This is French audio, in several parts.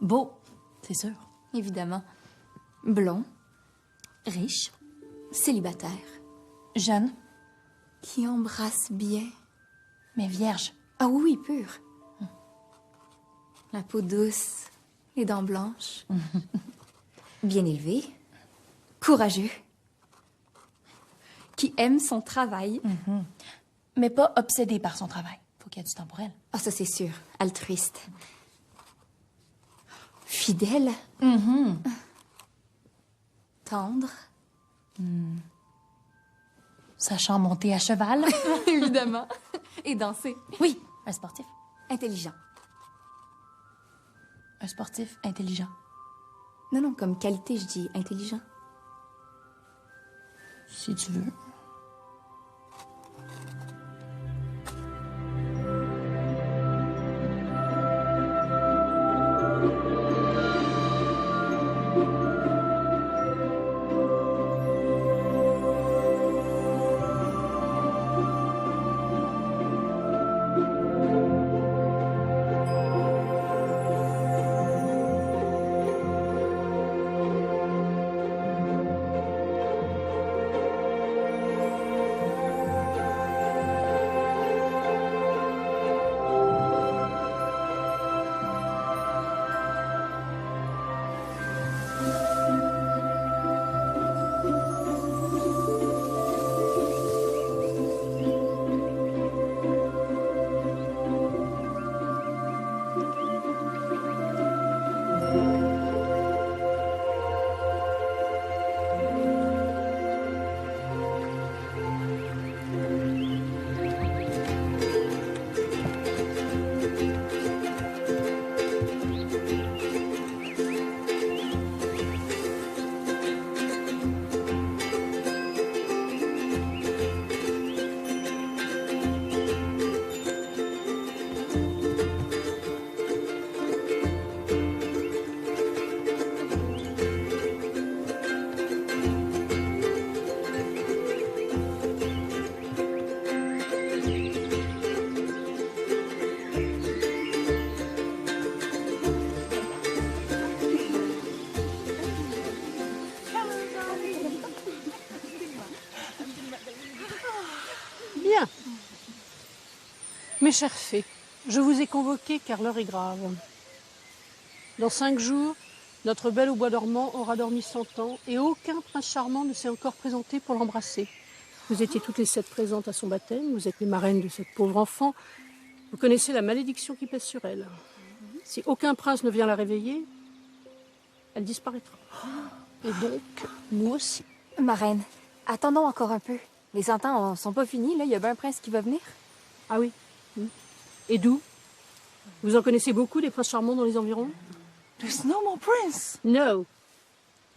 Beau, c'est sûr. Évidemment. Blond, riche, célibataire, Jeune, qui embrasse bien. mais vierge. Ah oui, pur. La peau douce, les dents blanches. Bien élevé, courageux, qui aime son travail. Mais pas obsédée par son travail. Faut qu'il y ait du temps pour elle. Ah, ça c'est sûr. Altruiste. Fidèle. Tendre. Sachant monter à cheval. Évidemment. Et danser. Oui, un sportif. Intelligent. Un sportif intelligent. Non, non, comme qualité, je dis intelligent. Si tu veux. Bien. Mes chers fées, je vous ai convoqués car l'heure est grave. Dans 5 jours, notre belle au bois dormant aura dormi 100 ans et aucun prince charmant ne s'est encore présenté pour l'embrasser. Vous étiez toutes les 7 présentes à son baptême, vous êtes les marraines de cette pauvre enfant. Vous connaissez la malédiction qui pèse sur elle. Si aucun prince ne vient la réveiller, elle disparaîtra. Et donc, nous aussi. Marraine, attendons encore un peu. Les 100 ans sont pas finis, là. Il y a bien un prince qui va venir. Ah oui. Et d'où? Vous en connaissez beaucoup des princes charmants dans les environs? There's no more prince. No.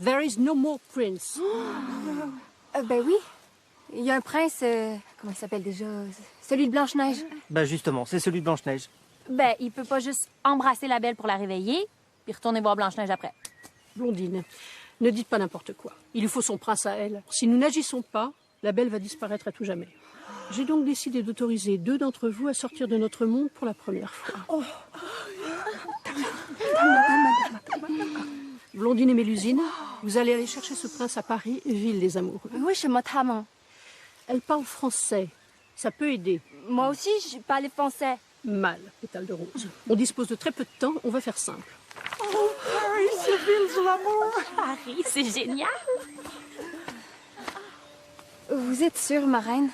There is no more prince. Ben oui. Il y a un prince, comment il s'appelle déjà? Celui de Blanche-Neige. Bah justement, c'est celui de Blanche-Neige. Ben, il peut pas juste embrasser la belle pour la réveiller, puis retourner voir Blanche-Neige après. Blondine, ne dites pas n'importe quoi. Il lui faut son prince à elle. Si nous n'agissons pas, la belle va disparaître à tout jamais. J'ai donc décidé d'autoriser 2 d'entre vous à sortir de notre monde pour la première fois. Blondine et Mélusine, vous allez aller chercher ce prince à Paris, ville des amoureux. Oui, je m'attends. Elle parle français. Ça peut aider. Moi aussi, je parle français. Mal, pétale de rose. On dispose de très peu de temps, on va faire simple. Harry, c'est ville de l'amour. Harry, c'est génial. Vous êtes sûre, marraine?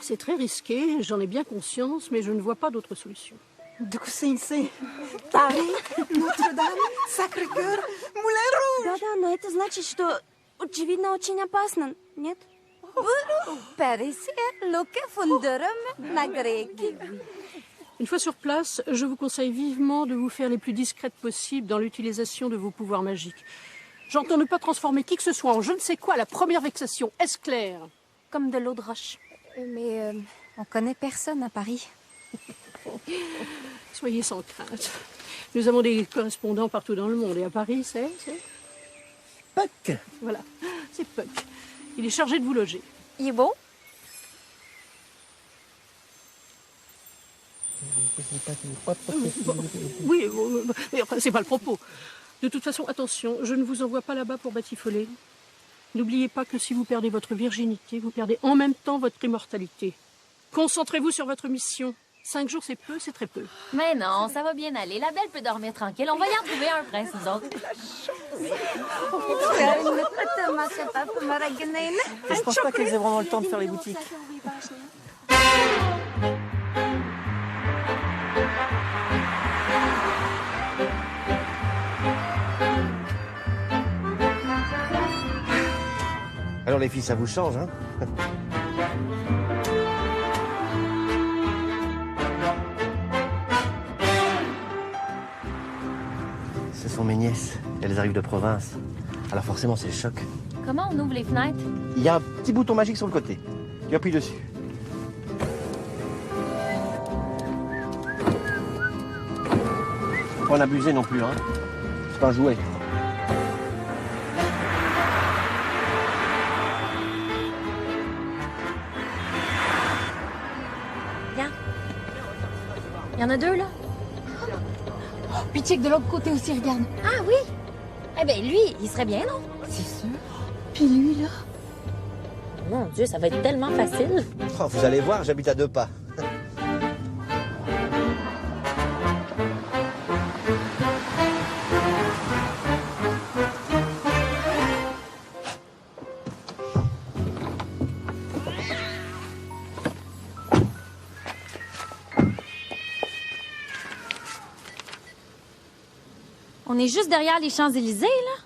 C'est très risqué, j'en ai bien conscience, mais je ne vois pas d'autre solution. Докусинцы, Paris, Notre-Dame, Sacré-Cœur, Moulin Rouge. Да, но это значит, что очевидно очень опасно, нет? Paris, loque funderum la grecque. Une fois sur place, je vous conseille vivement de vous faire les plus discrètes possibles dans l'utilisation de vos pouvoirs magiques. J'entends ne pas transformer qui que ce soit en je ne sais quoi à la première vexation. Est-ce clair? Comme de l'eau de roche. Mais on connaît personne à Paris. Soyez sans crainte. Nous avons des correspondants partout dans le monde. Et à Paris, c'est... Puck. Voilà, c'est Puck. Il est chargé de vous loger. Il est beau? Oui, mais enfin, c'est pas le propos. De toute façon, attention, je ne vous envoie pas là-bas pour batifoler. N'oubliez pas que si vous perdez votre virginité, vous perdez en même temps votre immortalité. Concentrez-vous sur votre mission. 5 jours, c'est peu, c'est très peu. Mais non, ça va bien aller. La belle peut dormir tranquille. On va y en trouver un prince, nous autres. Je pense pas qu'elles aient vraiment le temps de faire les boutiques. Alors les filles, ça vous change, hein? Ce sont mes nièces. Elles arrivent de province. Alors forcément, c'est le choc. Comment on ouvre les fenêtres? Il y a un petit bouton magique sur le côté. Tu appuies dessus. Faut pas en abuser non plus, hein? C'est pas un jouet. Il y en a 2, là? Puis check de l'autre côté aussi, regarde. Ah oui? Eh bien, lui, il serait bien, non? C'est sûr. Puis lui, là. Mon Dieu, ça va être tellement facile. Oh, vous allez voir, j'habite à 2 pas. On est juste derrière les Champs-Élysées, là?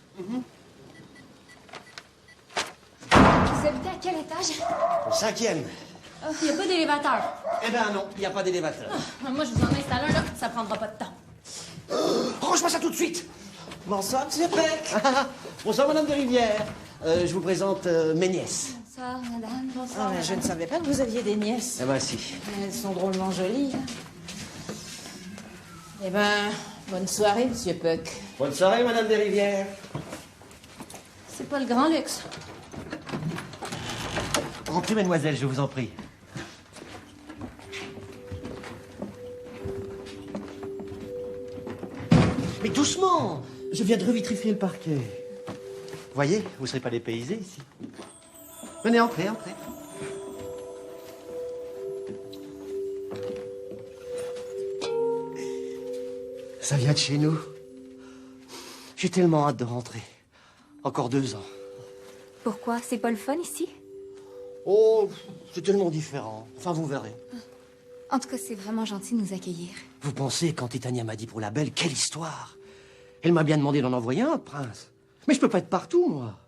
Vous habitez à quel étage? Au 5e. Il n'y a pas d'élévateur. Eh ben non, il n'y a pas d'élévateur. Moi, je vous en installe un, là. Ça prendra pas de temps. Range-moi ça tout de suite. Bonsoir, monsieur Peck. Bonsoir, madame de Rivière. Je vous présente mes nièces. Bonsoir, madame. Ah, mais je ne savais pas que vous aviez des nièces. Eh ben si. Elles sont drôlement jolies. Eh ben, bonne soirée, monsieur Puck. Bonne soirée, madame de Rivière. C'est pas le grand luxe. Rentrez, mesdemoiselles, je vous en prie. Mais doucement. Je viens de revitrifier le parquet. Voyez, vous ne serez pas dépaysés ici. Venez, entrez, entrez. Ça vient de chez nous. J'ai tellement hâte de rentrer. Encore 2 ans. Pourquoi? C'est pas le fun ici? Oh, c'est tellement différent. Enfin, vous verrez. En tout cas, c'est vraiment gentil de nous accueillir. Vous pensez, quand Titania m'a dit pour la belle, quelle histoire! Elle m'a bien demandé d'en envoyer un, prince. Mais je peux pas être partout, moi.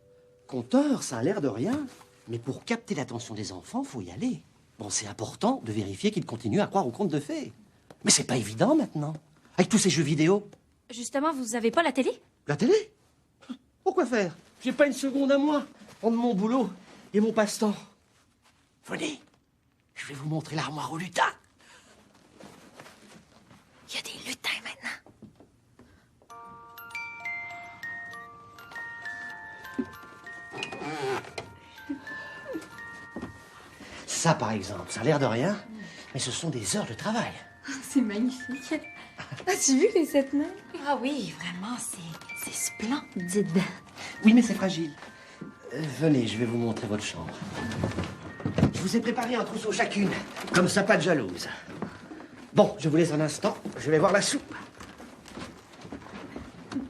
Conteur, ça a l'air de rien. Mais pour capter l'attention des enfants, faut y aller. Bon, c'est important de vérifier qu'ils continuent à croire aux contes de fées. Mais c'est pas évident, maintenant. Avec tous ces jeux vidéo. Justement, vous avez pas la télé? La télé? Pourquoi faire? J'ai pas une seconde à moi. Entre mon boulot et mon passe-temps. Venez, je vais vous montrer l'armoire aux lutins. Il y a des lutins maintenant. Ça, par exemple, ça a l'air de rien, mais ce sont des heures de travail. C'est magnifique. As-tu vu les 7 mains? Ah oui, vraiment, c'est splendide. Oui, mais c'est fragile. Venez, je vais vous montrer votre chambre. Je vous ai préparé un trousseau chacune, comme ça, pas de jalouse. Bon, je vous laisse un instant, je vais voir la soupe. Mais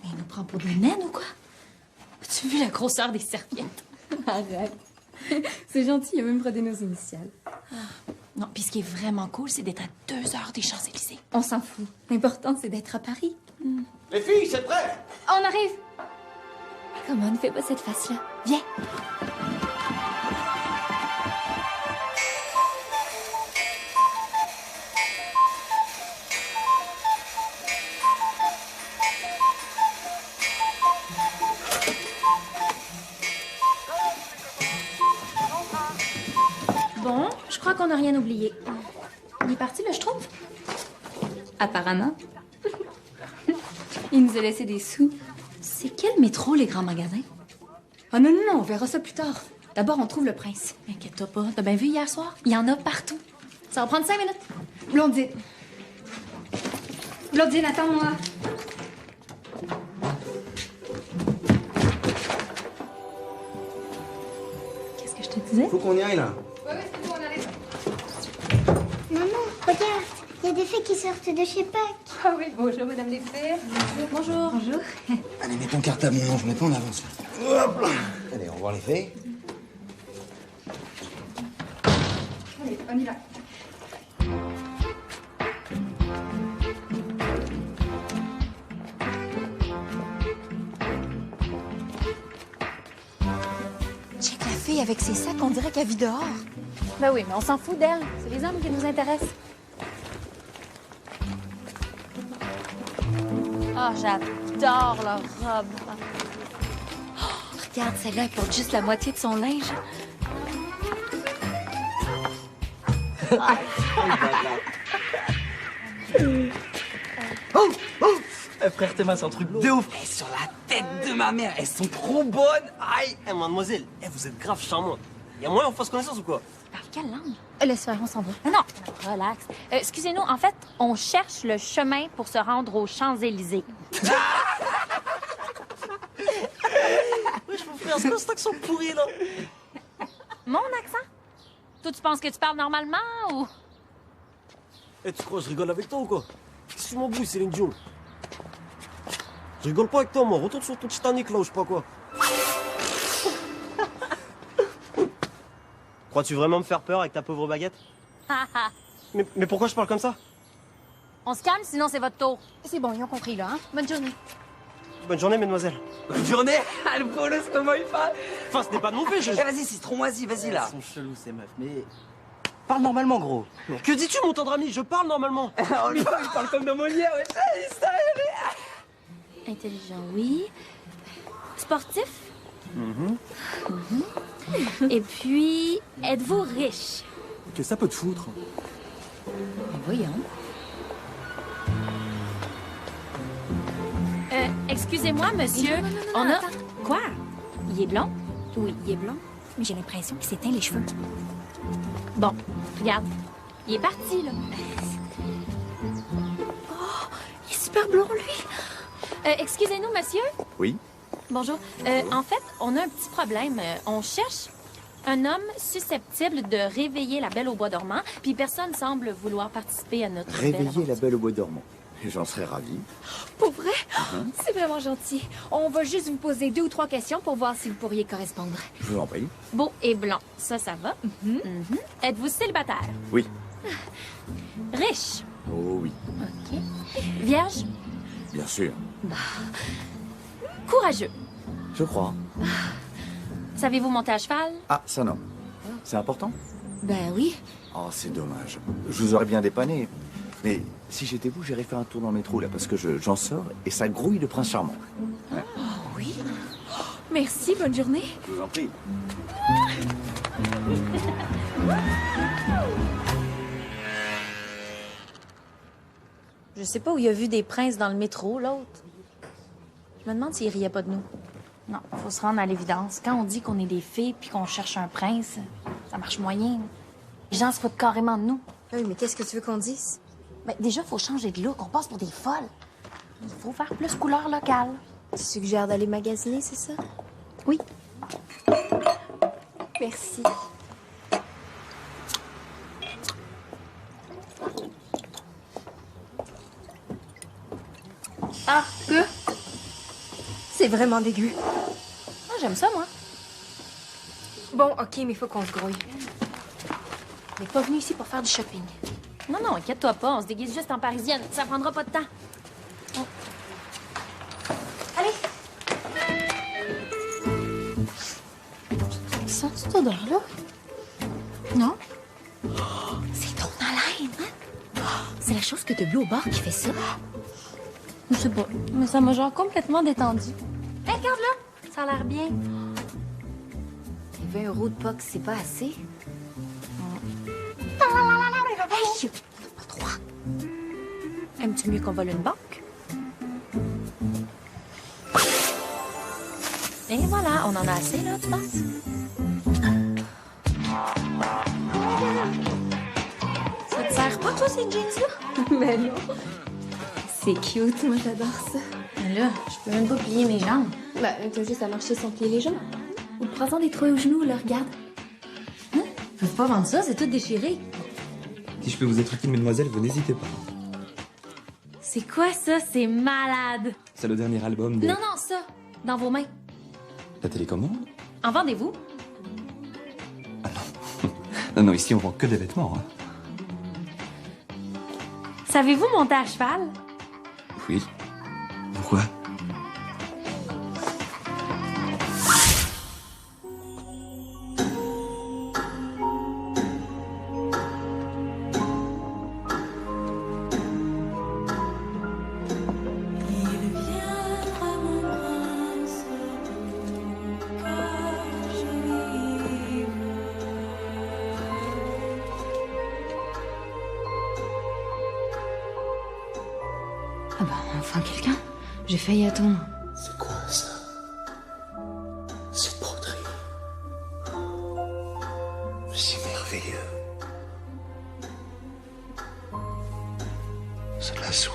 il nous prend pour des naines ou quoi? As-tu vu la grosseur des serviettes? Arrête. C'est gentil, il a même brodé nos initiales. Non, puis ce qui est vraiment cool, c'est d'être à 2 heures des Champs-Élysées. On s'en fout. L'important, c'est d'être à Paris. Les filles, c'est prêt? On arrive! Comment ne fais pas cette face-là? Viens! Bon, je crois qu'on n'a rien oublié. Il est parti, le Schtroumpf? Apparemment. Il nous a laissé des sous. C'est quel métro, les grands magasins? Oh non, non, non, on verra ça plus tard. D'abord, on trouve le prince. Inquiète-toi pas, t'as bien vu hier soir? Il y en a partout. Ça va prendre 5 minutes. Blondine. Blondine, attends-moi. Qu'est-ce que je te disais? Faut qu'on y aille, là. Maman, regarde, il y a des fées qui sortent de chez Pâques. Ah oui, bonjour, madame les fées. Bonjour. Bonjour. Allez, mets ton cartable, non, je mets pas en avance. Là. Hop là. Allez, au revoir les fées. Allez, on y va. Check la fille avec ses sacs, on dirait qu'elle vit dehors. Ben oui, mais on s'en fout d'elle. C'est les hommes qui nous intéressent. Oh, j'adore leur robe. Oh, regarde, celle-là, elle porte juste la moitié de son linge. Frère Théma, c'est un truc de ouf. Elles sur la tête de ma mère, elles sont trop bonnes. Aïe, mademoiselle, vous êtes grave charmante. Y'a moyen qu'on fasse connaissance ou quoi? Parle quelle langue? Laisse faire, on s'en va. Non, non, relax. Excusez-nous, en fait, on cherche le chemin pour se rendre aux Champs-Élysées. Wesh, mon frère, c'est quoi cet accent pourri, là? Mon accent? Toi, tu penses que tu parles normalement ou... Eh, tu crois que je rigole avec toi ou quoi? Qu'est-ce que tu m'embrouilles, Céline Dion? Je rigole pas avec toi, moi. Retourne sur ton Titanic, là, ou je sais pas quoi. Crois-tu vraiment me faire peur avec ta pauvre baguette? mais pourquoi je parle comme ça? On se calme, sinon c'est votre tour. C'est bon, ils ont compris, là, hein? Bonne journée. Bonne journée, mesdemoiselle. Bonne journée. Ah, le bonus, comment il parle? Enfin, ce n'est pas de mon fait, Eh, vas-y, citron-moisi, vas-y, là. Ils sont chelous, ces meufs, mais... Parle normalement, gros. Que dis-tu, mon tendre ami? Je parle normalement. Oh, lui, il parle comme de Molière, ouais. Intelligent, oui. Sportif? Et puis, êtes-vous riche? Qu'est-ce que ça peut te foutre? Voyons. Excusez-moi, monsieur. On a... attends. Quoi? Il est blond? Oui, il est blond, mais j'ai l'impression qu'il s'éteint les cheveux. Bon, regarde. Il est parti, là. Il est super blond, lui. Excusez-nous, monsieur. Oui? Bonjour. En fait, on a un petit problème. On cherche un homme susceptible de réveiller la belle au bois dormant, puis personne semble vouloir participer à notre belle Réveiller la aventure. belle au bois dormant. J'en serais ravi. Pour vrai? C'est vraiment gentil. On va juste vous poser 2 ou 3 questions pour voir si vous pourriez correspondre. Je vous en prie. Beau et blond, ça va. Êtes-vous célibataire? Oui. Riche? Oh oui. OK. Vierge? Bien sûr. Courageux? Je crois. Savez-vous monter à cheval? Ah, ça non. C'est important? Ben oui. Oh, c'est dommage. Je vous aurais bien dépanné. Mais si j'étais vous, j'irais faire un tour dans le métro, là, parce que j'en sors et ça grouille de prince charmant. Ouais. Oui. Merci, bonne journée. Je vous en prie. Je sais pas où il a vu des princes dans le métro, l'autre. Je me demande s'il riait pas de nous. Non, faut se rendre à l'évidence. Quand on dit qu'on est des filles puis qu'on cherche un prince, ça marche moyen. Les gens se foutent carrément de nous. Oui, mais qu'est-ce que tu veux qu'on dise? Ben, déjà, faut changer de look. On passe pour des folles. Il faut faire plus couleur locale. Tu suggères d'aller magasiner, c'est ça? Oui. Merci. Ah, que? C'est vraiment dégueu. Moi, j'aime ça, moi. Bon, OK, mais il faut qu'on se grouille. On n'est pas venu ici pour faire du shopping. Non, non, inquiète-toi pas. On se déguise juste en parisienne. Ça prendra pas de temps. Oh. Allez. Ça, cette odeur-là? Non? C'est ton haleine, hein? C'est la chose que t'as bu au bar qui fait ça? Je sais pas. Mais ça m'a genre complètement détendue. Hé, regarde-là. Ça a l'air bien. 20 € de pox, c'est pas assez? Hey! Pas droit. Aimes-tu mieux qu'on vole une banque? Et voilà, on en a assez, là, tu penses? Ça te sert serres pas, toi, ces jeans-là? Mais non. C'est cute, moi j'adore ça. Mais là, je peux même pas plier mes jambes. Bah, t'as juste à marcher sans plier les jambes. Ou prends-en des trous aux genoux, là, regarde. Ils peuvent pas vendre ça, c'est tout déchiré. Si je peux vous être utile, mesdemoiselles, vous n'hésitez pas. C'est quoi ça? C'est malade! C'est le dernier album de... Non, non, ça! Dans vos mains. La télécommande? En vendez-vous? Non, non, ici on vend que des vêtements. Hein. Savez-vous monter à cheval? Oui. Pourquoi? Ah bah, enfin quelqu'un. J'ai failli attendre. C'est quoi ça? Cette broderie. C'est merveilleux. C'est de la soie.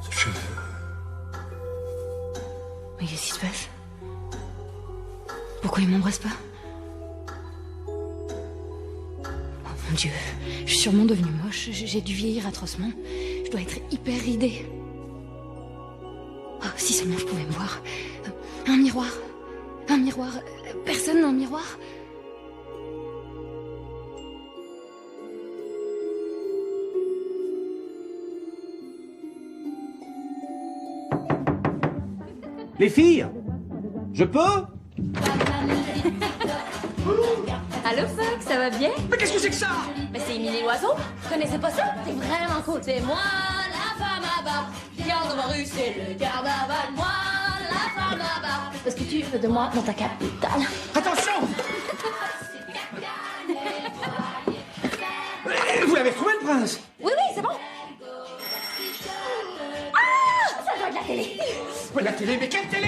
Ce cheveu. Mais qu'est-ce qui se passe? Pourquoi il m'embrasse pas? Oh mon Dieu, je suis sûrement devenue moche. J'ai dû vieillir atrocement. Je dois être hyper ridée. Oh, si seulement je pouvais me voir. Un miroir. Un miroir. Personne dans le miroir. Les filles, je peux? Allô, Fox, ça va bien? Mais qu'est-ce que c'est que ça? Mais c'est Émilie Loiseau. Vous connaissez pas ça? C'est vraiment cool. C'est moi, la femme à barbe. Qui garde dans ma rue, c'est le carnaval. Moi, la femme à barbe. Est-ce que tu veux de moi dans ta capitale? Attention! Vous l'avez trouvé, le prince? Oui, oui, c'est bon. Ah! Ça doit être la télé. Mais la télé, mais quelle télé?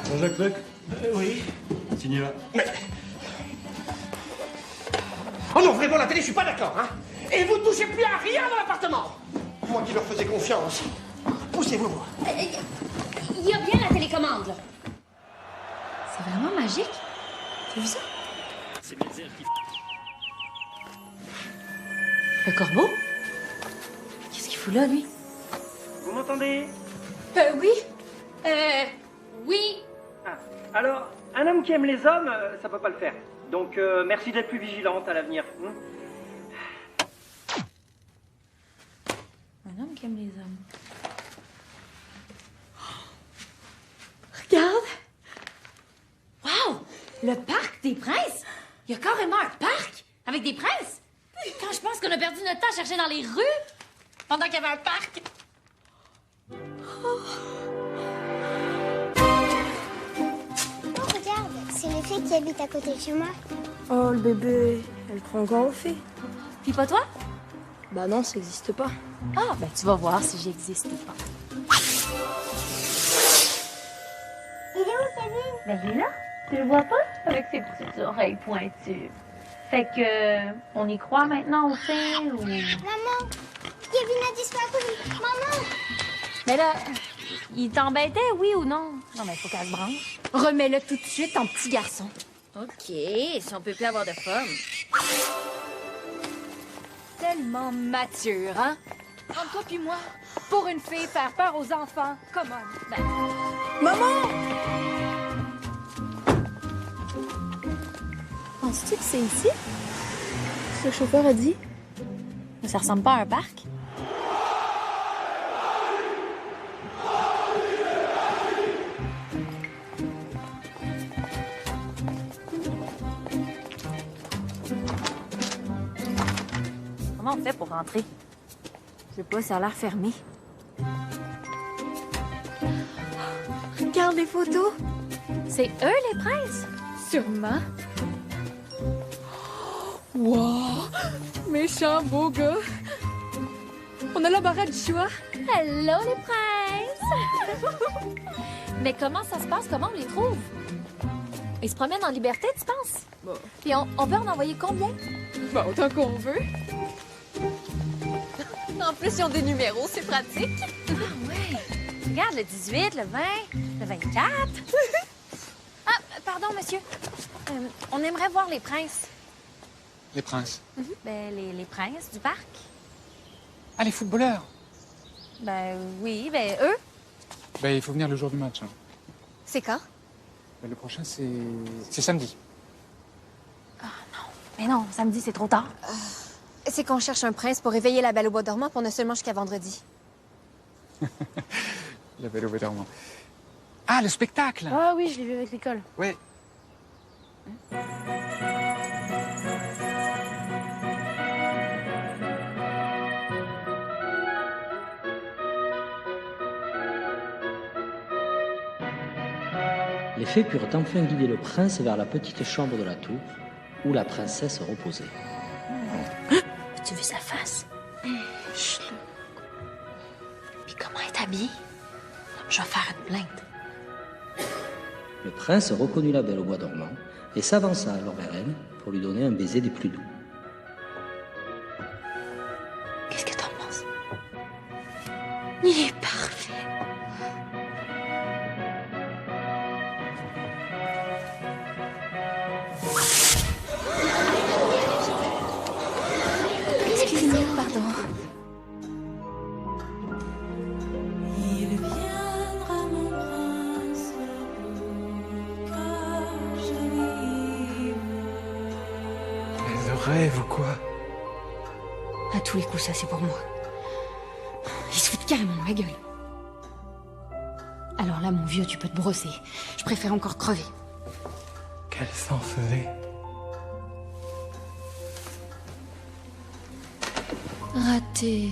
Jean-Jacques Puck? Oui. Signez là. Mais... Oh non, vraiment, la télé, je suis pas d'accord, hein. Et vous ne touchez plus à rien dans l'appartement. Moi qui leur faisais confiance. Poussez-vous. Il y a bien la télécommande, là. C'est vraiment magique. T'as vu ça? Le corbeau? Qu'est-ce qu'il fout là, lui? Vous m'entendez? Oui. Oui. Ah. Alors, un homme qui aime les hommes, ça peut pas le faire. Donc, merci d'être plus vigilante à l'avenir. Un homme qui aime les hommes. Regarde! Wow! Le parc des princes! Il y a carrément un parc avec des princes! Quand je pense qu'on a perdu notre temps à chercher dans les rues pendant qu'il y avait un parc! Oh, regarde, c'est les fées qui habitent à côté de chez moi. Oh, le bébé, elle croit encore aux fées. Puis pas toi? Bah non, ça n'existe pas. Ah, ben tu vas voir si j'existe ou pas. Il est où, Kevin? Ben il est là. Tu le vois pas? Avec ses petites oreilles pointues. Fait que, on y croit maintenant aux fées ou... Maman, Kevin a disparu. Maman! Mais là, il t'embêtait, oui ou non? Non, mais faut qu'elle se branche. Remets-le tout de suite en petit garçon. OK, si on peut plus avoir de fun. Tellement mature, hein? Entre toi puis moi, pour une fille, faire peur aux enfants, come on. Ben, Maman! Penses-tu que c'est ici? Ce que le chauffeur a dit? ça ressemble pas à un parc? Comment on fait pour rentrer? Je sais pas, ça a l'air fermé. Regarde les photos. C'est eux, les princes? Sûrement. Wow! Méchant beau gars. On a l'embarras du choix. Hello, les princes! Mais comment ça se passe? Comment on les trouve? Ils se promènent en liberté, tu penses? Bon. Puis on peut en envoyer combien? Bon, autant qu'on veut. En plus, ils ont des numéros, c'est pratique. Ah ouais. Regarde, le 18, le 20, le 24. Ah, pardon, monsieur. On aimerait voir les princes. Les princes? Ben, les princes du parc. Ah, les footballeurs? Ben oui, ben eux. Ben, il faut venir le jour du match. Hein. C'est quand? Ben, le prochain, c'est samedi. Mais non, samedi, c'est trop tard. C'est qu'on cherche un prince pour réveiller la Belle au bois dormant, puis on a seulement jusqu'à vendredi. La Belle au bois dormant. Ah, le spectacle! Ah oui, je l'ai vu avec l'école. Ouais. Les fées purent enfin guider le prince vers la petite chambre de la tour, où la princesse reposait. As-tu vu sa face? Chut. Puis comment elle est habillée? Je vais faire une plainte. Le prince reconnut la Belle au bois dormant et s'avança alors vers elle pour lui donner un baiser des plus doux. Qu'est-ce que t'en penses? Il est parfait. Excusez-moi, pardon. Il viendra mon prince quand j'arrive. Mais le rêve ou quoi? À tous les coups, ça, c'est pour moi. Ils se foutent carrément de ma gueule. Alors là, mon vieux, tu peux te brosser. Je préfère encore crever. Qu'elle s'en faisait. Raté.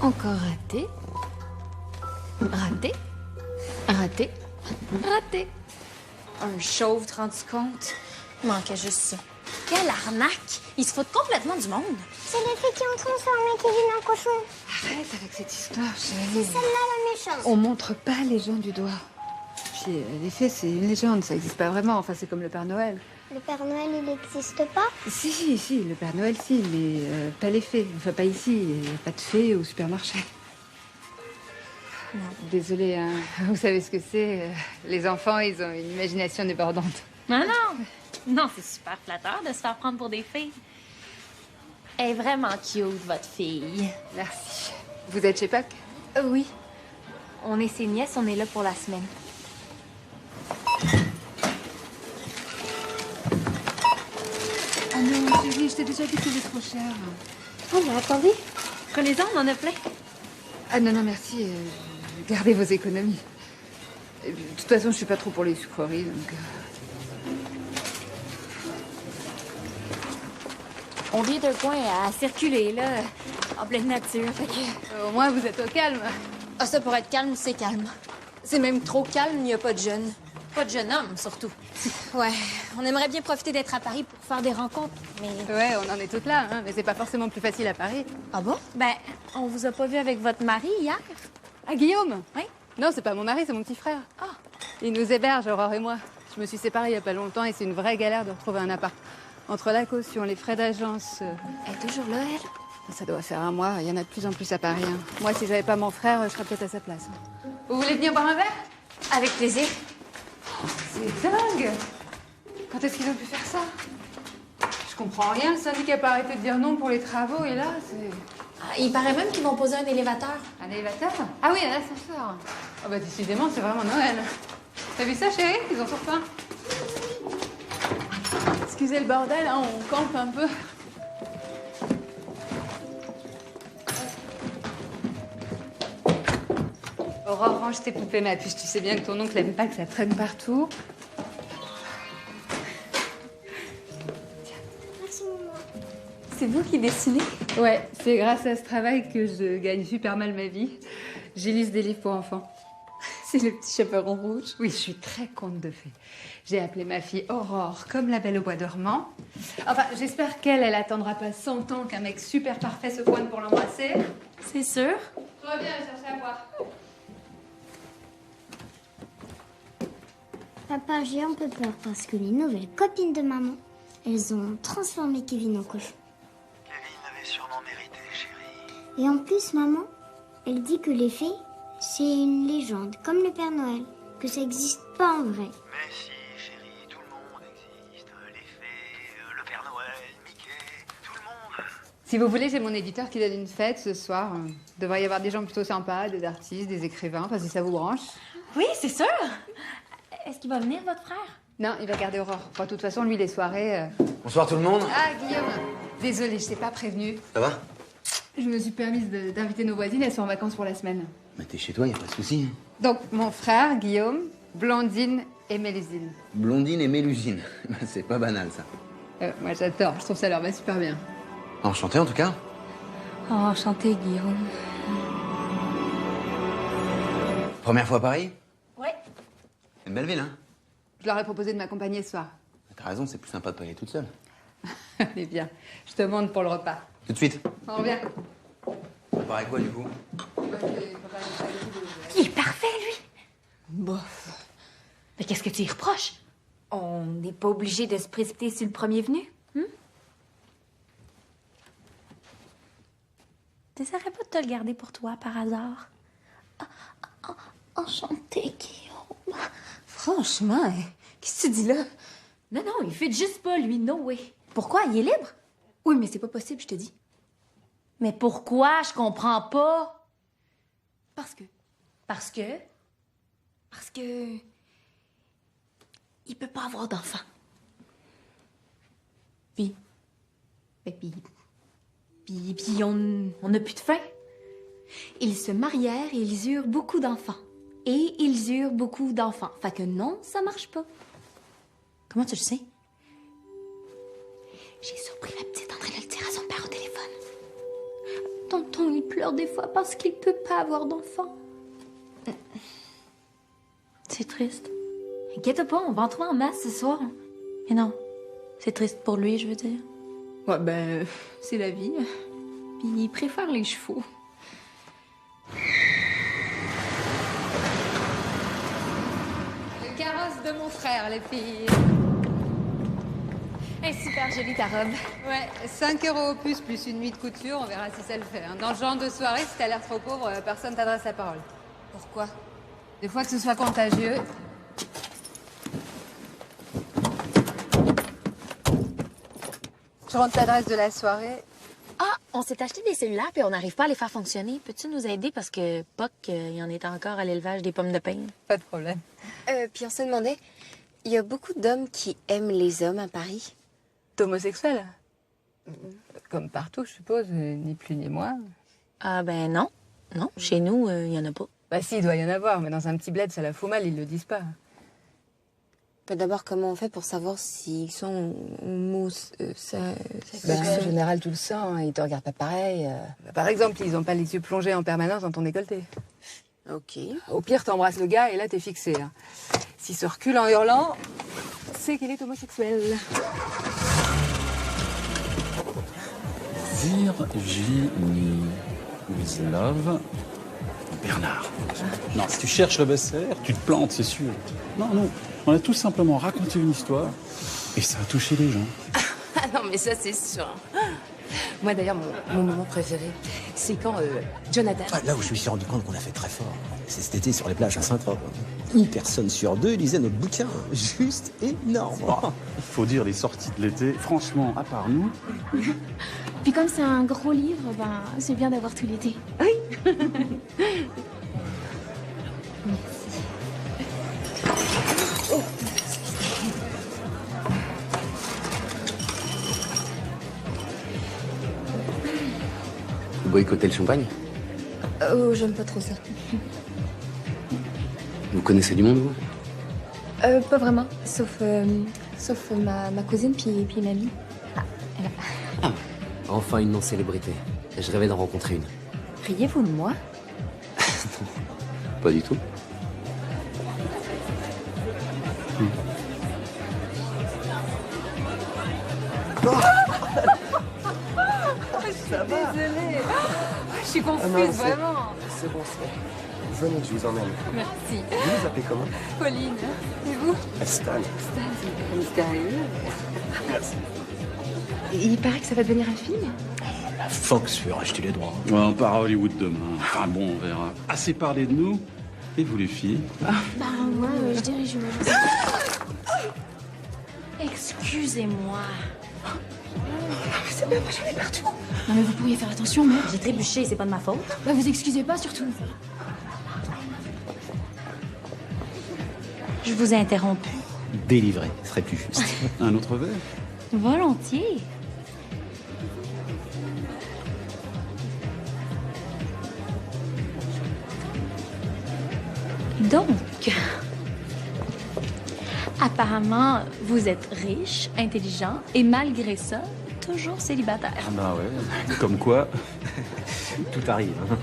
Encore raté. Raté. Raté. Raté. Un chauve, te rends compte? Il manquait juste ça. Quelle arnaque! Ils se foutent complètement du monde. C'est les filles qui ont transformé Kevin en cochon. Arrête avec cette histoire, C'est chérie. celle-là la méchante. On montre pas les gens du doigt. Puis les fées, c'est une légende, ça n'existe pas vraiment. Enfin, c'est comme le Père Noël. Le Père Noël, il n'existe pas? Si, le Père Noël, si, mais pas les fées. Enfin, pas ici. Il n'y a pas de fées au supermarché. Non. Désolée, hein. Vous savez ce que c'est. Les enfants, ils ont une imagination débordante. Non, non. Non, c'est super flatteur de se faire prendre pour des filles. Elle est vraiment cute, votre fille. Merci. Vous êtes chez Puck? Oui. On est ses nièces, on est là pour la semaine. Oh non, chérie, je t'ai déjà dit que c'était trop cher. Oh, mais attendez. Prenez-en, on en a plein. Ah non, merci. Gardez vos économies. Et puis, de toute façon, je suis pas trop pour les sucreries, donc... On vient d'un coin à circuler, là, en pleine nature. Fait que... Au moins, vous êtes au calme. Ah, ça, pour être calme, c'est calme. C'est même trop calme, il n'y a pas de jeunes. Pas de jeunes hommes, surtout. Ouais, on aimerait bien profiter d'être à Paris pour faire des rencontres, mais... Ouais, on en est toutes là, hein, mais c'est pas forcément plus facile à Paris. Ah bon? Ben, on vous a pas vu avec votre mari hier? Ah, Guillaume? Oui. Non, c'est pas mon mari, c'est mon petit frère. Ah. Il nous héberge, Aurore et moi. Je me suis séparée il y a pas longtemps et c'est une vraie galère de retrouver un appart. Entre la caution, les frais d'agence... Elle est toujours là, elle? Ça doit faire un mois, il y en a de plus en plus à Paris. Hein. Moi, si j'avais pas mon frère, je serais peut-être à sa place. Vous voulez venir boire un verre? Avec plaisir. C'est dingue! Quand est-ce qu'ils ont pu faire ça? Je comprends rien, le syndicat n'a pas arrêté de dire non pour les travaux et là, c'est... Ah, il paraît même qu'ils vont poser un élévateur. Un élévateur? Ah oui, un ascenseur. Oh bah décidément, c'est vraiment Noël. T'as vu ça, chérie? Ils ont surtout faim. Excusez le bordel, hein, on campe un peu. Aurore, range tes poupées, ma puce. Tu sais bien que ton oncle aime pas que ça traîne partout. Merci, maman. C'est vous qui dessinez? Ouais, c'est grâce à ce travail que je gagne super mal ma vie. J'illustre des livres pour enfants. C'est le petit chaperon rouge. Oui, je suis très conte de fées. J'ai appelé ma fille Aurore, comme la Belle au bois dormant. Enfin, j'espère qu'elle attendra pas 100 ans qu'un mec super parfait se pointe pour l'embrasser. C'est sûr? Je reviens chercher à boire. Papa, j'ai un peu peur parce que les nouvelles copines de maman, elles ont transformé Kevin en cochon. Kevin avait sûrement mérité, chérie. Et en plus, maman, elle dit que les fées, c'est une légende, comme le Père Noël, que ça n'existe pas en vrai. Mais si, chérie, tout le monde existe. Les fées, le Père Noël, Mickey, tout le monde. Si vous voulez, j'ai mon éditeur qui donne une fête ce soir. Il devrait y avoir des gens plutôt sympas, des artistes, des écrivains, enfin si ça vous branche. Oui, c'est sûr. Est-ce qu'il va venir, votre frère? Non, il va garder Aurore. Enfin, de toute façon, lui, les soirées... Bonsoir tout le monde. Ah, Guillaume, désolée, je t'ai pas prévenu. Ça va? Je me suis permise d'inviter nos voisines, elles sont en vacances pour la semaine. Mais t'es chez toi, y a pas de souci. Donc, mon frère, Guillaume, Blandine et Mélusine. Blondine et Mélusine. C'est pas banal, ça. Moi, j'adore, je trouve ça leur va super bien. Enchanté, en tout cas. Oh, enchanté, Guillaume. Première fois à Paris? Ouais. C'est une belle ville, hein? Je leur ai proposé de m'accompagner ce soir. T'as raison, c'est plus sympa de pas y aller toute seule. Allez, bien. Je te montre pour le repas. Tout de suite. On revient. Pareil quoi, du coup? Il est parfait, lui. Bof. Mais qu'est-ce que tu y reproches? On n'est pas obligé de se précipiter sur le premier venu. T'essaierais pas de te le garder pour toi, par hasard? Enchanté, Guillaume. Franchement, hein, qu'est-ce que tu dis là? Non, non, il fait juste pas, lui, no way. Pourquoi? Il est libre? Oui, mais c'est pas possible, je te dis. Mais pourquoi? Je comprends pas. Parce que... Parce que... Parce que... Il peut pas avoir d'enfant. Puis... Ben, puis on n'a plus de fin. Ils se marièrent et ils eurent beaucoup d'enfants. Et ils eurent beaucoup d'enfants. Fait que non, ça marche pas. Comment tu le sais? J'ai surpris la petite en train de le dire à son père au téléphone. Tonton, il pleure des fois parce qu'il peut pas avoir d'enfants. C'est triste. Inquiète pas, on va en trouver en masse ce soir. Mais non, c'est triste pour lui, je veux dire. Ouais, ben, c'est la vie. Puis il préfère les chevaux. Le carrosse de mon frère, les filles. Elle est super jolie, ta robe. Ouais, 5 € au plus une nuit de couture, on verra si ça le fait. Hein. Dans le genre de soirée, si t'as l'air trop pauvre, personne t'adresse la parole. Pourquoi? Des fois que ce soit contagieux. Je rentre l'adresse de la soirée. Ah, on s'est acheté des cellulaires puis on n'arrive pas à les faire fonctionner. Peux-tu nous aider parce que Puck, il en est encore à l'élevage des pommes de pin? Pas de problème. Puis on se demandait, il y a beaucoup d'hommes qui aiment les hommes à Paris. D'homosexuels? Comme partout, je suppose, ni plus ni moins. Ah ben non. Non, chez nous, il y en a pas. Bah si, il doit y en avoir, mais dans un petit bled, ça la fout mal, ils le disent pas. D'abord, comment on fait pour savoir s'ils sont homosexuels? En général, tu le sens, hein, ils te regardent pas pareil. Par exemple, ils ont pas les yeux plongés en permanence dans ton décolleté. Ok. Au pire, t'embrasses le gars et là, t'es fixé. Hein. S'il se recule en hurlant, c'est qu'il est homosexuel. Virginie Love Bernard. Non, si tu cherches le best-seller, tu te plantes, c'est sûr. Non, non, on a tout simplement raconté une histoire et ça a touché les gens. Ah non, mais ça, c'est sûr. Moi, d'ailleurs, mon moment préféré, c'est quand Jonathan... Ah, là où je me suis rendu compte qu'on a fait très fort, c'est cet été sur les plages à Saint-Trope. Une personne sur deux lisait notre bouquin. Juste énorme. Il faut dire, les sorties de l'été, franchement, à part nous... Puis comme c'est un gros livre, ben, c'est bien d'avoir tout l'été. Oui. Vous boycottez le champagne? Oh, j'aime pas trop ça. Vous connaissez du monde, vous? Pas vraiment. Sauf ma cousine, puis mamie. Enfin une non-célébrité. Je rêvais d'en rencontrer une. Riez-vous de moi? Pas du tout. Ça va. Désolée. Je suis confuse, non, vraiment. C'est bon, c'est bon. Venez, je vous emmène. Merci. Vous vous appelez comment? Pauline. Et vous? Stan. Stan, c'est mystérieux. Merci. Il paraît que ça va devenir un film. La Fox veut racheter les droits. Ouais, on part à Hollywood demain. Enfin bon, on verra. Assez parlé de nous. Et vous, les filles? Bah, moi, je dirige une agence. Excusez-moi. C'est bien, moi j'en ai partout. Non mais vous pourriez faire attention, mec. J'ai trébuché, c'est pas de ma faute. Bah vous excusez pas surtout. Je vous ai interrompu. Délivré, serait plus juste. Un autre verre? Volontiers. Donc, apparemment, vous êtes riche, intelligent et malgré ça, toujours célibataire. Ah bah ouais, comme quoi. Tout arrive. Hein.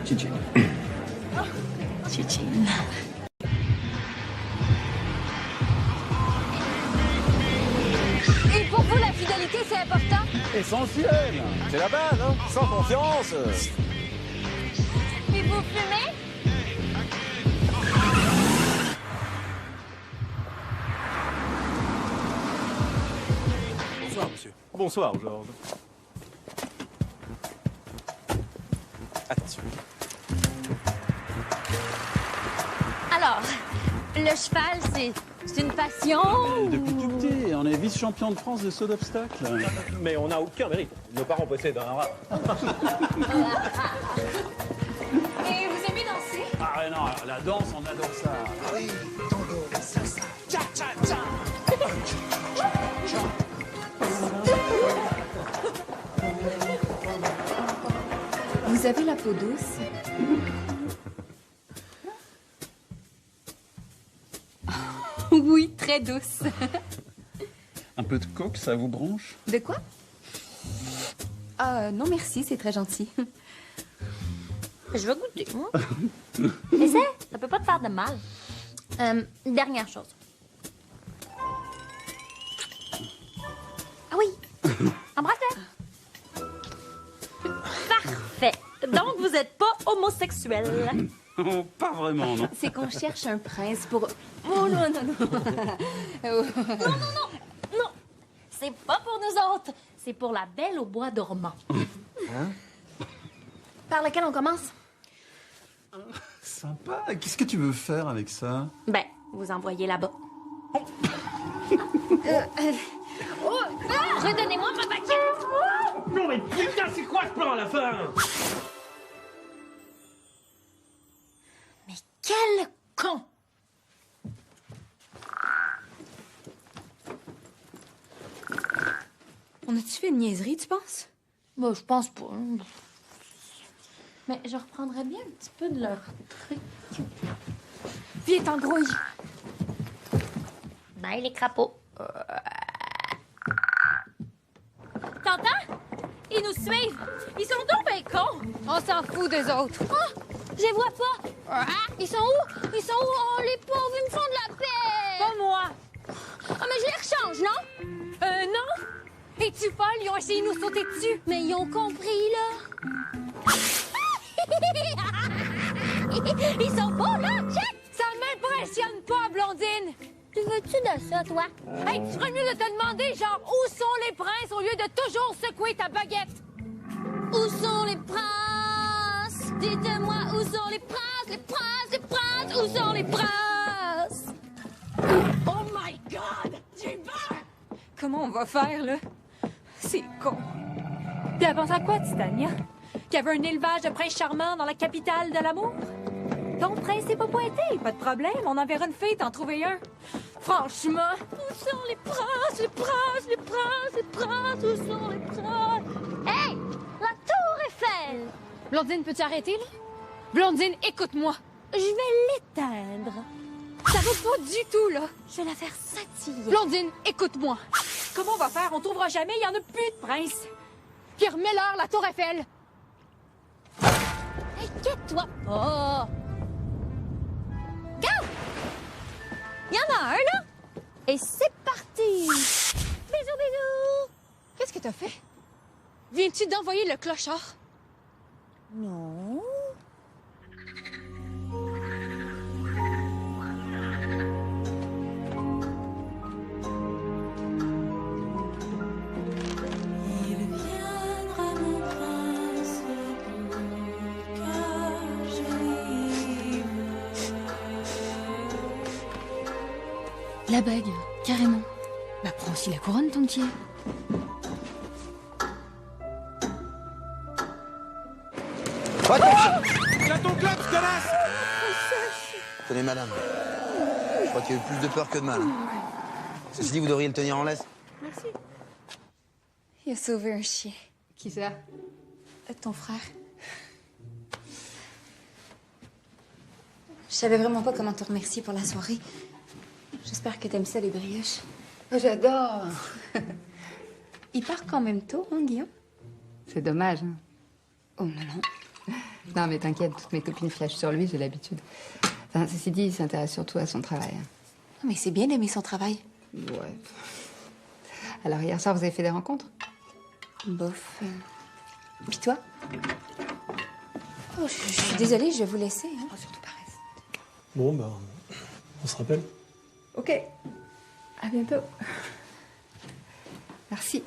Tchitchine. Tchitchine. Et pour vous, la fidélité, c'est important? Essentiel. C'est la base, hein. Sans confiance. Et vous fumez? Bonsoir, monsieur. Bonsoir, Georges. Attention. Alors, le cheval, c'est une passion? Depuis tout petit, on est vice-champion de France de saut d'obstacle. Mais on n'a aucun mérite. Nos parents possèdent un rat. Et vous aimez danser? Ah ouais, non, la danse, on adore ça. Oui, tango, salsa, cha-cha-cha. Vous avez la peau douce. Oui, très douce. Un peu de coke, ça vous branche? De quoi? Ah, non merci, c'est très gentil. Je vais goûter, moi. Essaie, ça peut pas te faire de mal. Dernière chose. Ah oui, embrasse-le. Parfait. Donc, vous êtes pas homosexuel. Oh, pas vraiment, non. C'est qu'on cherche un prince pour... Oh non, non, non. Non, non, non, non. C'est pas pour nous autres. C'est pour la belle au bois dormant. Hein? Par lequel on commence? Sympa. Qu'est-ce que tu veux faire avec ça? Ben, vous envoyez là-bas. Redonnez-moi ma baguette. Non mais putain, c'est quoi ce plan à la fin? Mais quel con! On a-tu fait une niaiserie, tu penses? Moi, je pense pas. Mais je reprendrais bien un petit peu de leur truc. Viens, t'engrouille. Bye, les crapauds. T'entends? Ils nous suivent. Ils sont donc ben cons. On s'en fout d'eux autres. Oh, je les vois pas. Ah, ils sont où? Ils sont où? Oh, les pauvres, ils me font de la peine. Pas moi. Ah, mais je les rechange, non? Non. Es-tu folle? Ils ont essayé de nous sauter dessus. Mais ils ont compris, là. Ils sont beaux, là, check! Ça m'impressionne pas, Blondine. Tu veux-tu de ça, toi? Hey, tu ferais mieux de te demander, genre, où sont les princes au lieu de toujours secouer ta baguette? Où sont les princes? Dites-moi, où sont les princes? Les princes, les princes, où sont les princes? Oh my God! J'ai peur! Comment on va faire, là? C'est con. T'as pensé à quoi, Titania? Qu'il y avait un élevage de princes charmants dans la capitale de l'amour? Ton prince n'est pas pointé, pas de problème. On enverra une fille t'en trouver un. Franchement. Où sont les princes? Les princes, les princes, les princes, où sont les princes? Hey! La tour Eiffel! Blondine, peux-tu arrêter, là? Blondine, écoute-moi. Je vais l'éteindre. Ça va pas du tout, là. Je vais la faire scintiller. Blondine, écoute-moi. Comment on va faire? On trouvera jamais, il y en a plus de prince. Puis remets-leur la tour Eiffel. Inquiète-toi pas. Go! Il y en a un, là. Et c'est parti. Bisous, bisous. Qu'est-ce que t'as fait? Viens-tu d'envoyer le clochard? Non. Il viendra mon prince car je vive. La bague, carrément. Bah prends aussi la couronne tant que t'y es. Tiens ton club, connasse! Tenez, madame. Je crois qu'il y a eu plus de peur que de mal. Ceci dit, vous devriez le tenir en laisse. Merci. Il a sauvé un chien. Qui ça? Ton frère. Je savais vraiment pas comment te remercier pour la soirée. J'espère que t'aimes ça, les brioches. Oh, j'adore. Il part quand même tôt, hein, Guillaume? C'est dommage. Hein. Oh non, non. Non, mais t'inquiète, toutes mes copines flashent sur lui, j'ai l'habitude. Enfin, ceci dit, il s'intéresse surtout à son travail. Hein. Mais c'est bien d'aimer son travail. Ouais. Alors, hier soir, vous avez fait des rencontres? Bof. Puis toi? Oh, je suis désolée, je vais vous laisser. Hein. Oh, surtout pas reste. Bon, ben, on se rappelle. Ok. À bientôt. Merci.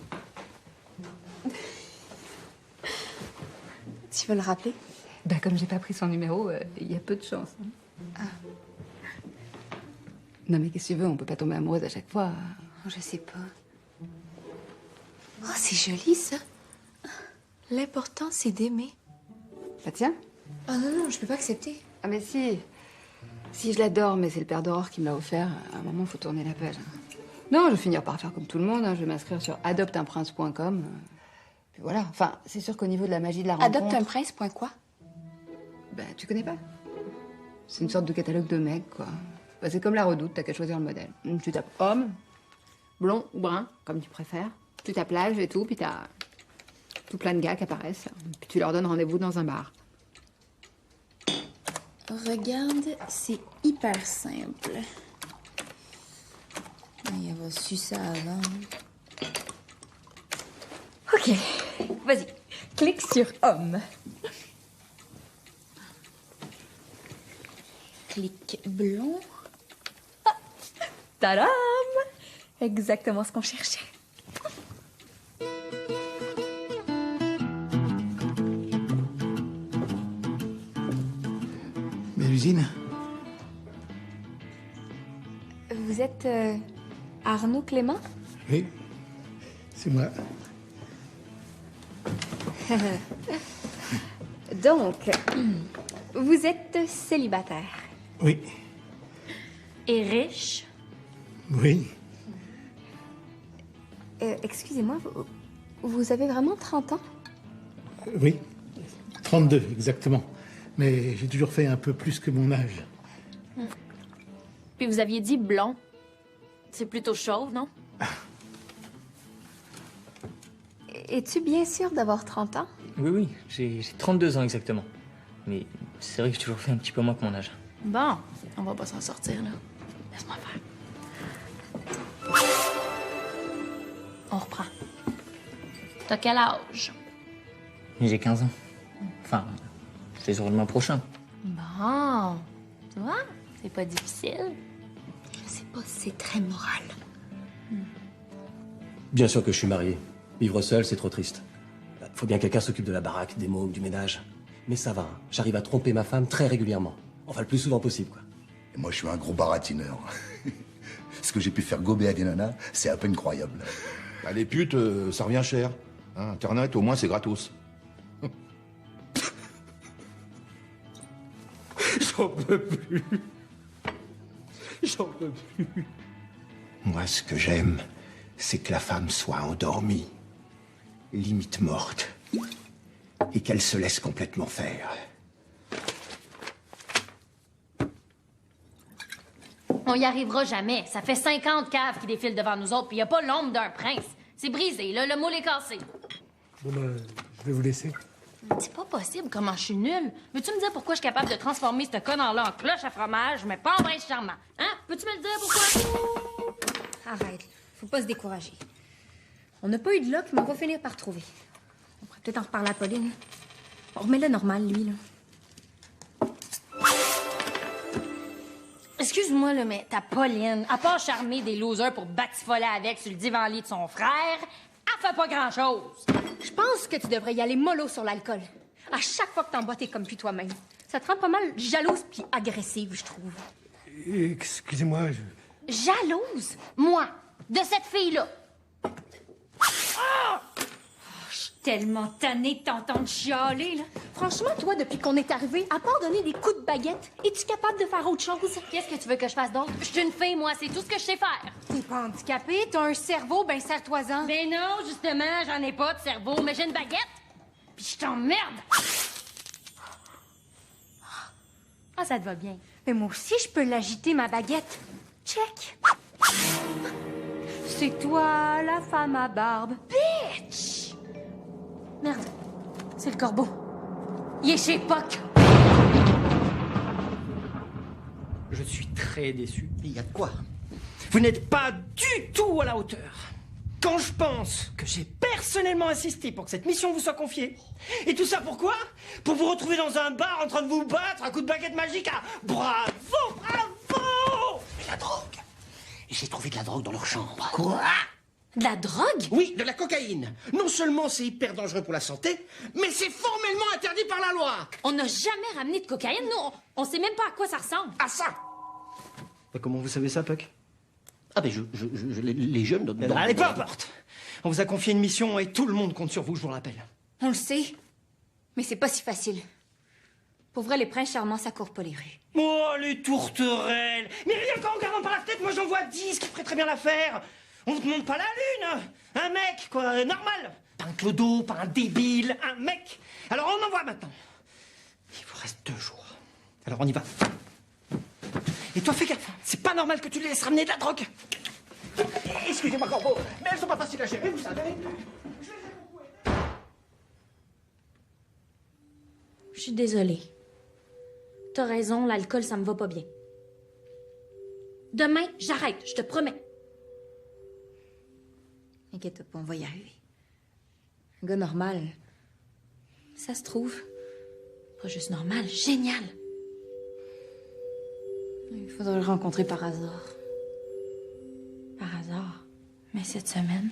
Tu veux le rappeler? Bah, comme j'ai pas pris son numéro, il y a peu de chance. Hein. Ah. Non, mais qu'est-ce que tu veux? On peut pas tomber amoureuse à chaque fois. Oh, je sais pas. Oh, c'est joli, ça. L'important, c'est d'aimer. Bah, tiens. Ah non, non, je peux pas accepter. Ah, mais si. Si, je l'adore, mais c'est le père d'Aurore qui me l'a offert. À un moment, faut tourner la page. Hein. Non, je vais finir par faire comme tout le monde. Hein. Je vais m'inscrire sur adopteumprince.com. Puis voilà. Enfin, c'est sûr qu'au niveau de la magie de la rencontre... Adopteumprince.quoi? Bah, tu connais pas? C'est une sorte de catalogue de mecs, quoi. Bah, c'est comme la Redoute, t'as qu'à choisir le modèle. Tu tapes homme, blond ou brun, comme tu préfères. Tu tapes l'âge et tout, puis t'as tout plein de gars qui apparaissent. Puis tu leur donnes rendez-vous dans un bar. Regarde, c'est hyper simple. Il va su ça avant. Ok, vas-y. Clique sur homme. Clique blond. Ah, tadam! Exactement ce qu'on cherchait. Mélusine? Vous êtes Arnaud Clément? Oui, c'est moi. Donc, vous êtes célibataire. Oui, Et riche? oui. Excusez-moi, vous avez vraiment 30 ans? Oui, 32 exactement. Mais j'ai toujours fait un peu plus que mon âge. Puis vous aviez dit blond. C'est plutôt chauve, non? Es-tu bien sûr d'avoir 30 ans? Oui, oui, j'ai 32 ans exactement. Mais c'est vrai que j'ai toujours fait un petit peu moins que mon âge. Bon, on va pas s'en sortir, là. Laisse-moi faire. On reprend. T'as quel âge? J'ai 15 ans. Enfin, je les aurai le mois prochain. Bon, tu vois, c'est pas difficile. Je sais pas si c'est très moral. Bien sûr que je suis marié. Vivre seul, c'est trop triste. Faut bien que quelqu'un s'occupe de la baraque, des mômes, du ménage. Mais ça va, hein. J'arrive à tromper ma femme très régulièrement. Enfin, le plus souvent possible, quoi. Et moi, je suis un gros baratineur. Ce que j'ai pu faire gober à des nanas, c'est à peine croyable. Bah, les putes, ça revient cher. Hein, Internet, au moins, c'est gratos. J'en peux plus. J'en peux plus. Moi, ce que j'aime, c'est que la femme soit endormie, limite morte, et qu'elle se laisse complètement faire. On y arrivera jamais. Ça fait 50 caves qui défilent devant nous autres, puis y a pas l'ombre d'un prince. C'est brisé, là, le moule est cassé. Bon, ben, je vais vous laisser. C'est pas possible, comment je suis nulle. Veux-tu me dire pourquoi je suis capable de transformer ce connard-là en cloche à fromage, mais pas en prince charmant? Hein? Peux-tu me le dire pourquoi? Arrête, faut pas se décourager. On n'a pas eu de luck, mais on va finir par trouver. On pourrait peut-être en reparler à Pauline. On remet le normal, lui, là. Excuse-moi, là, mais ta Pauline, à part charmer des losers pour batifoler avec sur le divan-lit de son frère, elle fait pas grand-chose. Je pense que tu devrais y aller mollo sur l'alcool. À chaque fois que t'en bois, t'es comme plus toi-même. Ça te rend pas mal jalouse puis agressive, je trouve. Excusez-moi, Jalouse? Moi? De cette fille-là? Ah! Je suis tellement tannée de t'entendre chialer, là. Franchement, toi, depuis qu'on est arrivé, à part donner des coups de baguette, es-tu capable de faire autre chose? Qu'est-ce que tu veux que je fasse d'autre? Je suis une fille, moi, c'est tout ce que je sais faire. T'es pas handicapée, t'as un cerveau, ben serre-toi-en. Ben non, justement, j'en ai pas de cerveau, mais j'ai une baguette. Puis je t'emmerde. Ah, ça te va bien. Mais moi aussi, je peux l'agiter, ma baguette. Check. C'est toi, la femme à barbe. Bitch! Merde, c'est le corbeau. Il est chez Puck. Je suis très déçu. Il y a de quoi? Vous n'êtes pas du tout à la hauteur. Quand je pense que j'ai personnellement insisté pour que cette mission vous soit confiée, et tout ça pourquoi? Pour vous retrouver dans un bar en train de vous battre à coup de baguette magique à... Bravo, bravo! Mais la drogue. J'ai trouvé de la drogue dans leur chambre. Quoi? De la drogue? Oui, de la cocaïne. Non seulement c'est hyper dangereux pour la santé, mais c'est formellement interdit par la loi. On n'a jamais ramené de cocaïne, nous. On sait même pas à quoi ça ressemble. À ça! Comment vous savez ça, Puck? Ah ben les jeunes... Allez, peu importe. On vous a confié une mission et tout le monde compte sur vous, je vous le rappelle. On le sait, mais c'est pas si facile. Pour vrai, les princes charmants, ça court pas les rues. Oh, les tourterelles! Mais rien qu'en regardant par la tête, moi j'en vois 10 qui feraient très bien l'affaire. On vous demande pas la lune. Un mec, quoi, normal. Pas un clodo, pas un débile, un mec. Alors on envoie maintenant. Il vous reste 2 jours. Alors on y va. Et toi, fais gaffe. C'est pas normal que tu les laisses ramener de la drogue. Excusez-moi, Corbeau, mais elles sont pas faciles à gérer, vous savez. Je suis désolée. T'as raison, l'alcool, ça me va pas bien. Demain, j'arrête, je te promets. Inquiète pas, on va y arriver. Un gars normal, ça se trouve. Pas juste normal, génial. Il faudrait le rencontrer par hasard. Par hasard. Mais cette semaine...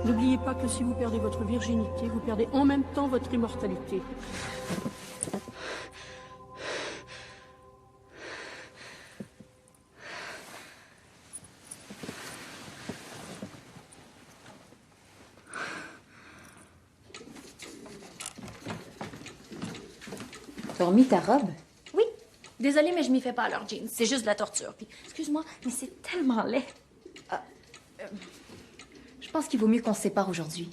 N'oubliez pas que si vous perdez votre virginité, vous perdez en même temps votre immortalité. T'as remis ta robe? Oui. Désolée, mais je m'y fais pas à leurs jeans. C'est juste de la torture. Puis, excuse-moi, mais c'est tellement laid. Je pense qu'il vaut mieux qu'on se sépare aujourd'hui.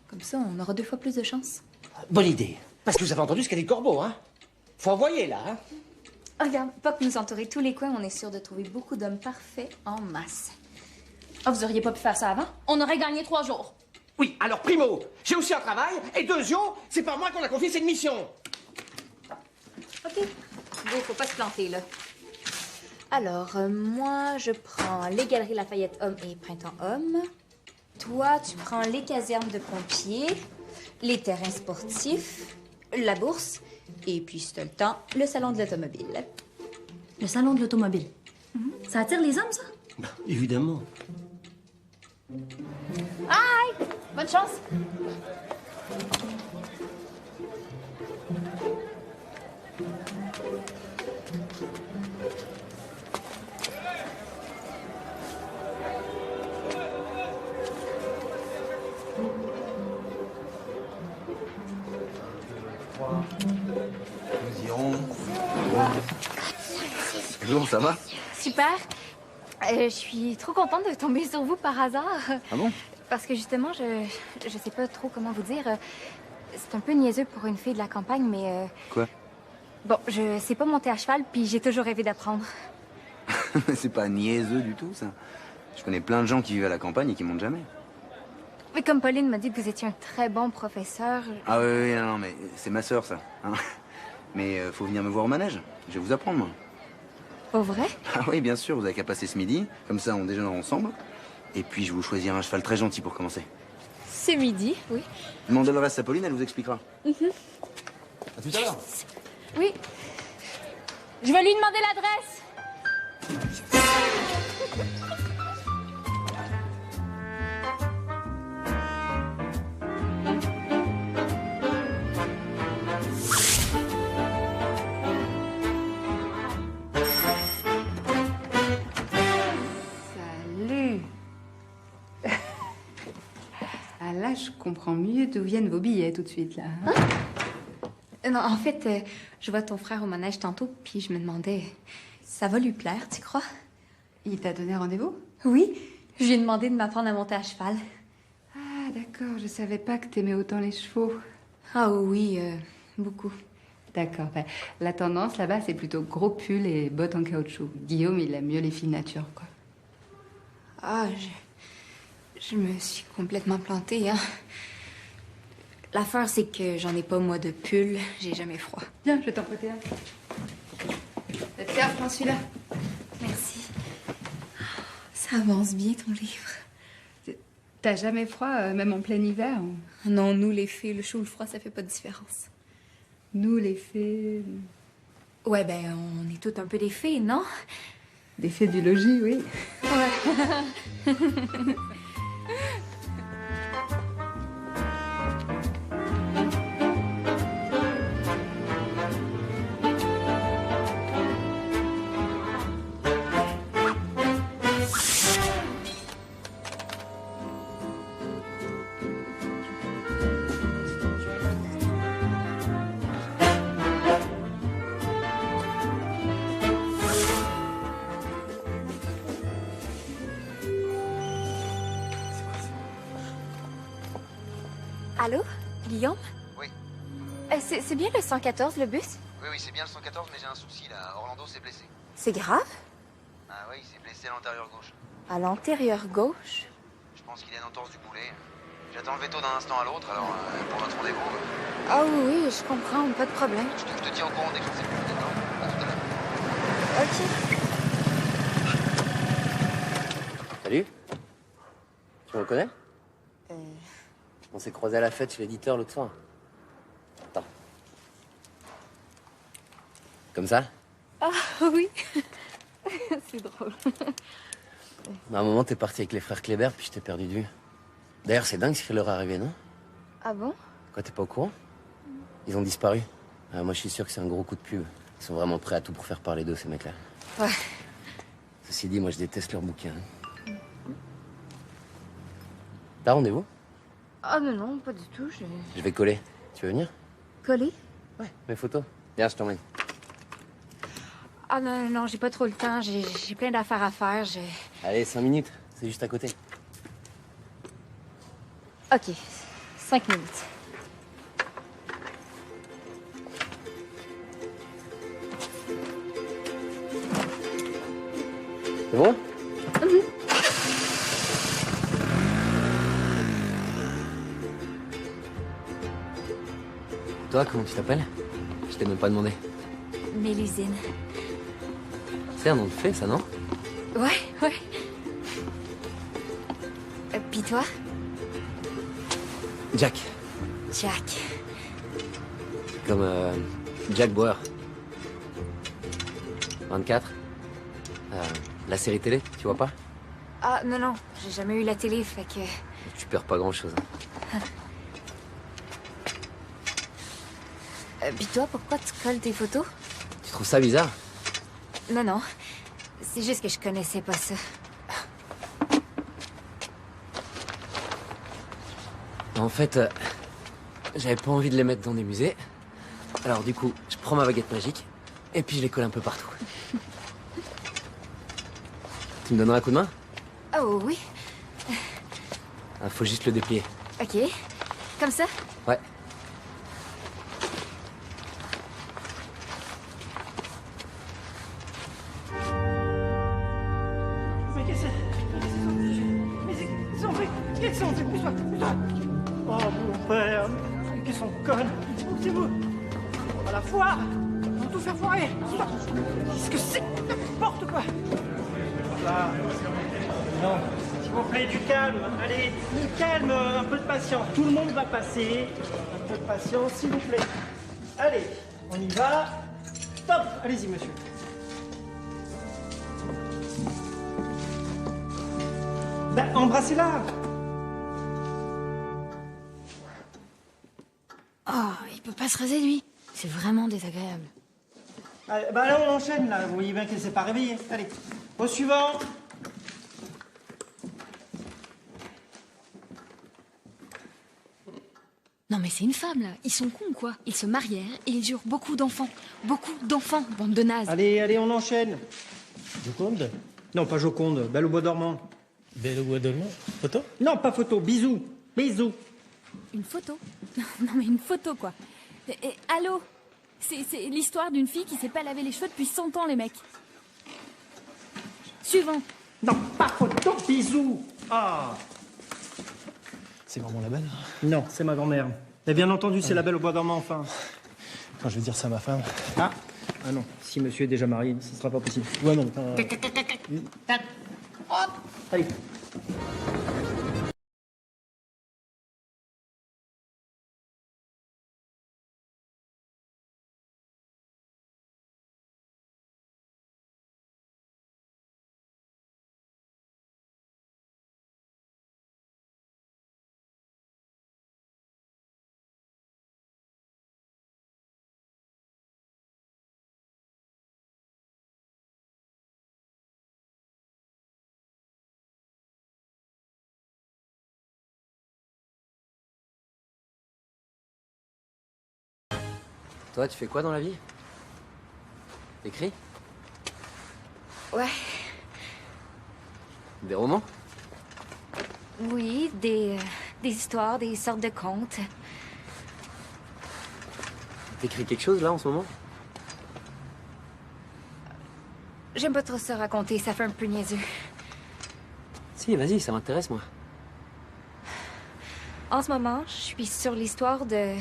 Comme ça, on aura 2 fois plus de chance. Bonne idée. Parce que vous avez entendu ce qu'a dit le Corbeau, hein? Faut envoyer, là, hein? Regarde, pas que nous entourer tous les coins, on est sûr de trouver beaucoup d'hommes parfaits en masse. Ah, vous auriez pas pu faire ça avant? On aurait gagné 3 jours. Oui, alors, primo, j'ai aussi un travail, et deuxièmement, c'est pas moi qu'on a confié cette mission. OK. Bon, faut pas se planter, là. Alors, moi, je prends les Galeries Lafayette Hommes et Printemps Hommes. Toi, tu prends les casernes de pompiers, les terrains sportifs, la bourse, et puis, si t'as le temps, le salon de l'automobile. Le salon de l'automobile? Ça attire les hommes, ça? Ben, évidemment. Aïe! Bonne chance! Nous irons. Bonjour, ça va? Super. Je suis trop contente de tomber sur vous par hasard. Ah bon? Parce que justement, je sais pas trop comment vous dire. C'est un peu niaiseux pour une fille de la campagne, mais... Quoi? Bon, je sais pas monter à cheval, puis j'ai toujours rêvé d'apprendre. C'est pas niaiseux du tout, ça. Je connais plein de gens qui vivent à la campagne et qui montent jamais. Mais comme Pauline m'a dit que vous étiez un très bon professeur... Ah oui, non, mais c'est ma sœur, ça. Hein. Mais faut venir me voir au manège. Je vais vous apprendre, moi. Au vrai? Ah oui, bien sûr, vous avez qu'à passer ce midi. Comme ça, on déjeunera ensemble. Et puis, je vais vous choisir un cheval très gentil pour commencer. C'est midi, oui. Demandez le reste à Pauline, elle vous expliquera. À tout à l'heure. Oui. Je vais lui demander l'adresse. Salut. Ah là, je comprends mieux d'où viennent vos billets tout de suite, là. Hein? Non, en fait, je vois ton frère au manège tantôt, puis je me demandais... Ça va lui plaire, tu crois? Il t'a donné rendez-vous? Oui. Je lui ai demandé de m'apprendre à monter à cheval. Ah, d'accord. Je savais pas que t'aimais autant les chevaux. Ah oui, beaucoup. D'accord. Ben, la tendance, là-bas, c'est plutôt gros pull et bottes en caoutchouc. Guillaume, il aime mieux les filles nature, quoi. Ah, je me suis complètement plantée, hein. L'affaire, c'est que j'en ai pas, moi, de pull. J'ai jamais froid. Viens, je vais t'en prêter un. Tiens, prends celui-là. Merci. Ça avance bien, ton livre. T'as jamais froid, même en plein hiver? Non, nous, les filles, le chaud ou le froid, ça fait pas de différence. Nous, les fées... Ouais, ben, on est toutes un peu des fées, non? Des fées du logis, oui. Ouais. Allô? Guillaume? Oui. C'est bien le 114, le bus? Oui, c'est bien le 114, mais j'ai un souci, là. Orlando s'est blessé. C'est grave? Ah oui, il s'est blessé à l'antérieur gauche. À l'antérieur gauche? Je pense qu'il a une entorse du boulet. J'attends le veto d'un instant à l'autre, alors pour notre rendez-vous... Ah oui, je comprends, pas de problème. Je te tiens au courant dès que je sais plus, d'accord? À tout à l'heure. Ok. Salut. Tu me reconnais? On s'est croisés à la fête chez l'éditeur l'autre soir. Attends. Comme ça? Ah oui. C'est drôle. À un moment, t'es parti avec les frères Kléber, puis je t'ai perdu de vue. D'ailleurs, c'est dingue ce qui leur est arrivé, non? Ah bon? Quoi, t'es pas au courant? Ils ont disparu. Moi, je suis sûr que c'est un gros coup de pub. Ils sont vraiment prêts à tout pour faire parler d'eux, ces mecs-là. Ouais. Ceci dit, moi, je déteste leurs bouquins. T'as rendez-vous? Ah non, pas du tout. Je vais coller. Tu veux venir? Coller? Ouais. Mes photos. Viens, je t'emmène. Ah non, j'ai pas trop le temps. J'ai plein d'affaires à faire. Allez, 5 minutes. C'est juste à côté. Ok, 5 minutes. C'est bon? Toi, comment tu t'appelles? Je t'ai même pas demandé. Mélusine. C'est un nom de fée, ça, non? Ouais. Pis toi? Jack. Jack. Comme Jack Bauer. 24. La série télé, tu vois pas? Ah non, j'ai jamais eu la télé, fait que... Tu perds pas grand-chose. Pis toi, pourquoi tu colles tes photos? Tu trouves ça bizarre? Non. C'est juste que je connaissais pas ça. En fait, j'avais pas envie de les mettre dans des musées. Alors du coup, je prends ma baguette magique et puis je les colle un peu partout. Tu me donneras un coup de main? Oh oui. Faut juste le déplier. Ok. Comme ça? Ouais. Mais qu'est-ce que c'est? Pousse-toi. Oh, mon père. Qu'est-ce qu'on conne? Poussez-vous. On va la foire. On va tout faire foirer. Qu'est-ce que c'est? N'importe quoi. Là. Non. S'il vous plaît, du calme. Allez, du calme, un peu de patience. Tout le monde va passer. Un peu de patience, s'il vous plaît. Allez, on y va. Stop. Allez-y, monsieur. Ben, embrassez-la. Oh, il peut pas se raser, lui. C'est vraiment désagréable. Allez, bah là, on enchaîne, là. Vous voyez bien qu'elle s'est pas réveillée. Allez, au suivant. Non mais c'est une femme, là. Ils sont cons, quoi. Ils se marièrent et ils eurent beaucoup d'enfants. Beaucoup d'enfants, bande de nazes. Allez, on enchaîne. Joconde? Non, pas Joconde. Belle au bois dormant. Belle au bois dormant? Photo? Non, pas photo. Bisous. Bisous. Une photo? Non mais une photo, quoi. Allô? C'est l'histoire d'une fille qui s'est pas lavé les cheveux depuis 100 ans, les mecs. Suivant. Non, pas photo. Bisous. Ah. C'est vraiment la belle? Non, c'est ma grand-mère. Et bien entendu, c'est la belle au bois dormant, enfin. Quand je vais dire ça à ma femme... Ah non, si monsieur est déjà marié, ce sera pas possible. Ouais, non, Allez. Toi, tu fais quoi dans la vie? T'écris? Ouais. Des romans? Oui, des histoires, des sortes de contes. T'écris quelque chose, là, en ce moment? J'aime pas trop ça raconter, ça fait un peu niaiseux. Si, vas-y, ça m'intéresse, moi. En ce moment, je suis sur l'histoire de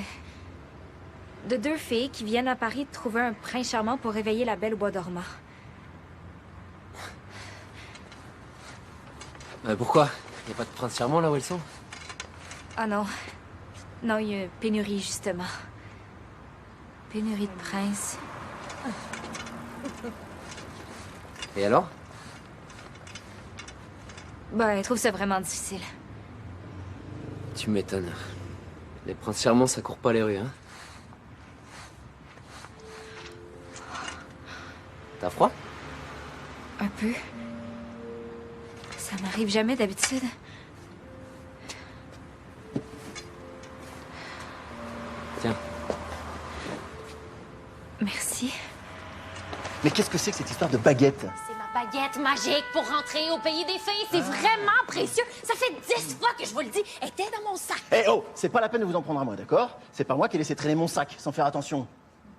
deux filles qui viennent à Paris trouver un prince charmant pour réveiller la belle au bois dormant. Pourquoi? Y a pas de prince charmant, là où elles sont? Ah non. Non, il y a une pénurie, justement. Pénurie de princes. Et alors? Ben, elle trouve ça vraiment difficile. Tu m'étonnes. Les princes charmants, ça court pas les rues, hein? T'as froid? Un peu. Ça m'arrive jamais d'habitude. Tiens. Merci. Mais qu'est-ce que c'est que cette histoire de baguette? C'est ma baguette magique pour rentrer au pays des fées. C'est vraiment précieux. Ça fait 10 fois que je vous le dis. Elle était dans mon sac. Eh oh, c'est pas la peine de vous en prendre à moi, d'accord? C'est pas moi qui ai laissé traîner mon sac sans faire attention.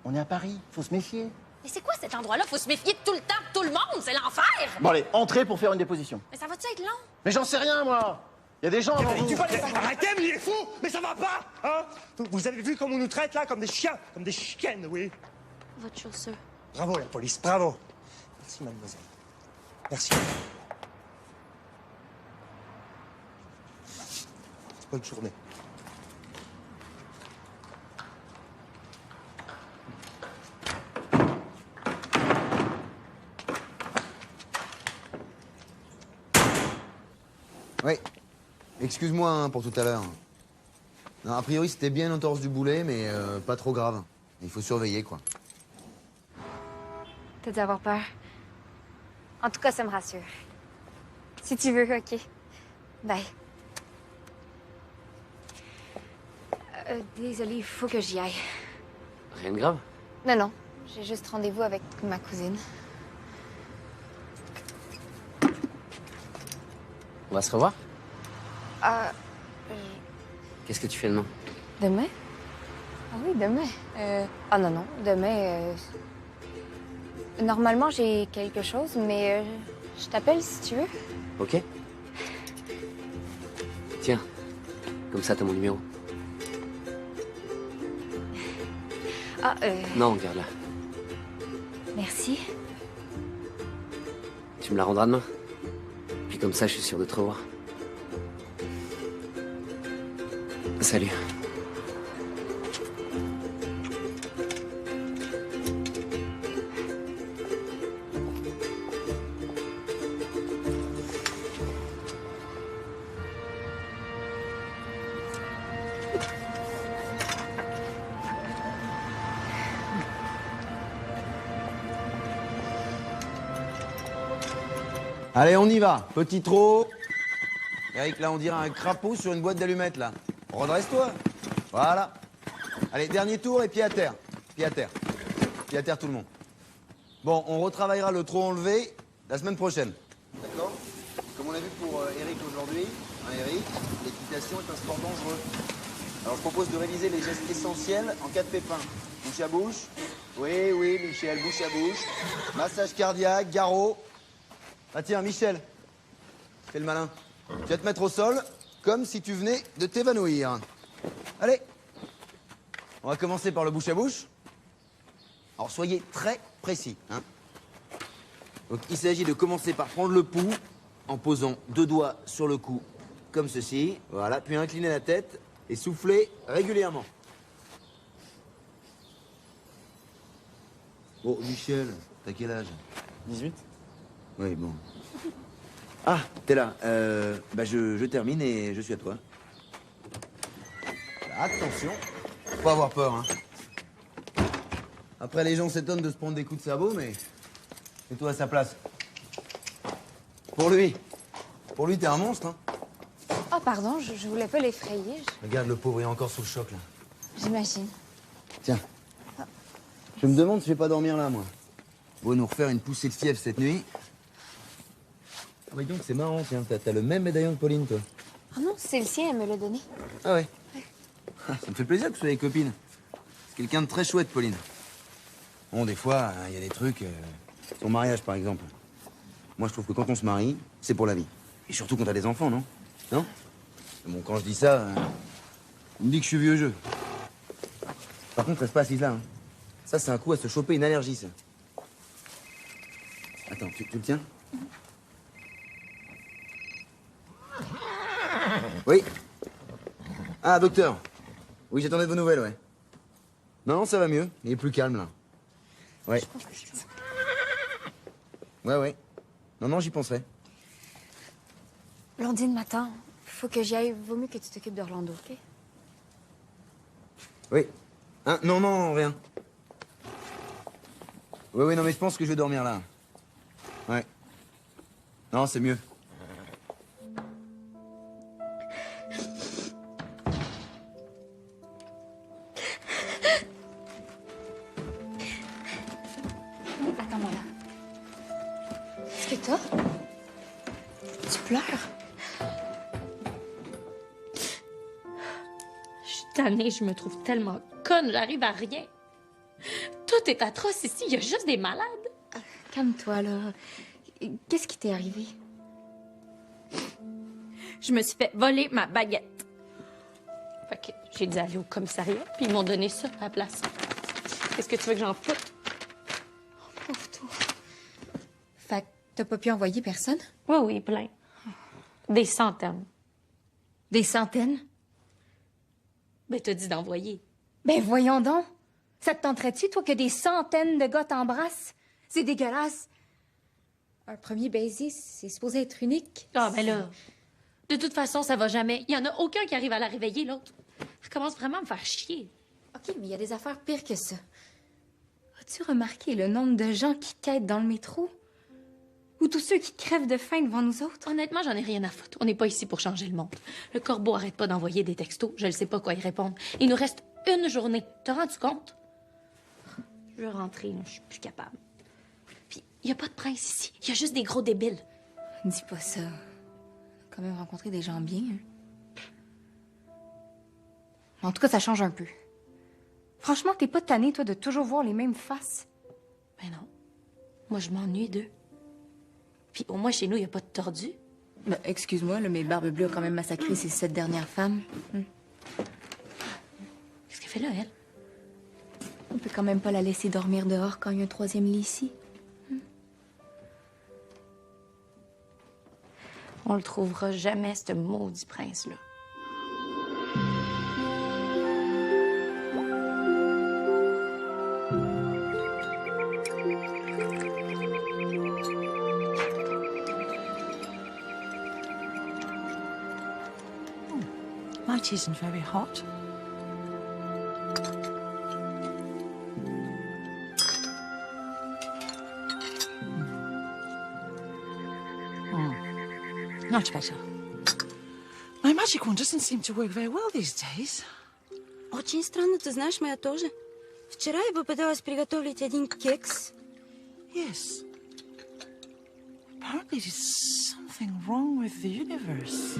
On est à Paris, faut se méfier. Mais c'est quoi cet endroit-là? Faut se méfier de tout le temps, de tout le monde. C'est l'enfer. Bon allez, entrez pour faire une déposition. Mais ça va-tu être long? Mais j'en sais rien, moi. Il y a des gens avant vous. Tu vas les arrêtez, mais il est fou. Mais ça va pas, hein? Vous avez vu comment on nous traite, là? Comme des chiens, comme des chiennes, oui. Votre chaussure. Bravo, la police, bravo. Merci, mademoiselle. Merci. Bonne journée. Oui. Excuse-moi hein, pour tout à l'heure. Non, a priori, c'était bien une entorse du boulet, mais pas trop grave. Il faut surveiller, quoi. T'as dû avoir peur. En tout cas, ça me rassure. Si tu veux, OK. Bye. Désolée, il faut que j'y aille. Rien de grave? Non, non. J'ai juste rendez-vous avec ma cousine. On va se revoir? Qu'est-ce que tu fais demain? Demain? Ah oui, demain. Ah non, demain... Normalement, j'ai quelque chose, mais je t'appelle si tu veux. Ok. Tiens, comme ça, t'as mon numéro. Ah, Non, garde-la. Merci. Tu me la rendras demain. Puis comme ça, je suis sûr de te revoir. Salut. Allez, on y va. Petit trot. Eric, là, on dirait un crapaud sur une boîte d'allumettes, là. Redresse-toi. Voilà. Allez, dernier tour et pied à terre. Pied à terre. Pied à terre, tout le monde. Bon, on retravaillera le trot enlevé la semaine prochaine. D'accord? Comme on l'a vu pour Eric aujourd'hui, hein, Eric, l'équitation est un sport dangereux. Alors, je propose de réviser les gestes essentiels en cas de pépin. Bouche à bouche. Oui, oui, Michel, bouche à bouche. Massage cardiaque, garrot. Ah tiens, Michel, fais le malin. Tu vas te mettre au sol, comme si tu venais de t'évanouir. Allez, on va commencer par le bouche à bouche. Alors soyez très précis. Hein. Donc il s'agit de commencer par prendre le pouls en posant 2 doigts sur le cou, comme ceci. Voilà, puis incliner la tête et souffler régulièrement. Bon, Michel, t'as quel âge? 18. Oui, bon. Ah, t'es là. Bah, je termine et je suis à toi. Attention, faut pas avoir peur, hein. Après, les gens s'étonnent de se prendre des coups de sabot, mais mets-toi à sa place. Pour lui, t'es un monstre, hein. Oh, pardon, je voulais pas l'effrayer. Regarde, le pauvre, il est encore sous le choc, là. J'imagine. Tiens. Je me demande si je vais pas dormir là, moi. Bon, nous refaire une poussée de fièvre cette nuit. Ah, bah, donc, c'est marrant, tiens. T'as le même médaillon que Pauline, toi. Ah non, c'est le sien, elle me l'a donné. Ah ouais? Ah, ça me fait plaisir que vous soyez copines. C'est quelqu'un de très chouette, Pauline. Bon, des fois, il y a des trucs... son mariage, par exemple. Moi, je trouve que quand on se marie, c'est pour la vie. Et surtout quand t'as des enfants, non? Non? Bon, quand je dis ça, on me dit que je suis vieux jeu. Par contre, reste pas assise là, hein. Ça, c'est un coup à se choper une allergie, ça. Attends, tu le tiens? Oui? Ah, docteur. Oui, j'attendais de vos nouvelles, ouais. Non, ça va mieux. Il est plus calme, là. Ouais. Ouais. Non, j'y penserai. Blondine m'attend. Faut que j'y aille. Vaut mieux que tu t'occupes d'Orlando, OK? Oui. Hein? Non, rien. Oui, non, mais je pense que je vais dormir là. Ouais. Non, c'est mieux. Attends-moi là. Qu'est-ce que t'as? Tu pleures? Je suis tannée, je me trouve tellement conne, j'arrive à rien. Tout est atroce ici, il y a juste des malades. Calme-toi, là. Qu'est-ce qui t'est arrivé? Je me suis fait voler ma baguette. Fait que j'ai dû aller au commissariat, puis ils m'ont donné ça à la place. Qu'est-ce que tu veux que j'en foute? Oh, pauvre toi. Fait que t'as pas pu envoyer personne? Oui, plein. Des centaines. Des centaines? Ben, t'as dit d'envoyer. Ben voyons donc. Ça te tenterait-tu, toi, que des centaines de gars t'embrassent? C'est dégueulasse. Un premier baiser, c'est supposé être unique. Ah, ben là, de toute façon, ça va jamais. Il y en a aucun qui arrive à la réveiller, l'autre. Ça commence vraiment à me faire chier. OK, mais il y a des affaires pires que ça. As-tu remarqué le nombre de gens qui quittent dans le métro? Ou tous ceux qui crèvent de faim devant nous autres? Honnêtement, j'en ai rien à foutre. On n'est pas ici pour changer le monde. Le corbeau arrête pas d'envoyer des textos. Je ne sais pas quoi y répondre. Il nous reste une journée. T'as rendu compte? Je veux rentrer, là. Je suis plus capable. Puis, il n'y a pas de prince ici. Il y a juste des gros débiles. Dis pas ça. On a quand même rencontré des gens bien. Hein? En tout cas, ça change un peu. Franchement, t'es pas tanné, toi, de toujours voir les mêmes faces? Ben non. Moi, je m'ennuie d'eux. Puis au moins, chez nous, il n'y a pas de tordus. Ben, excuse-moi, là, mais Barbe Bleue a quand même massacré ses 7 dernières femmes. Qu'est-ce qu'elle fait là, elle? On peut quand même pas la laisser dormir dehors quand il y a un 3e lit ici. On le trouvera jamais, ce maudit prince-là. My tea isn't very hot. Much better. My magic one doesn't seem to work very well these days. Очень странно, ты знаешь, моя тоже. Вчера я попыталась приготовить один кекс. Yes. Apparently there's something wrong with the universe.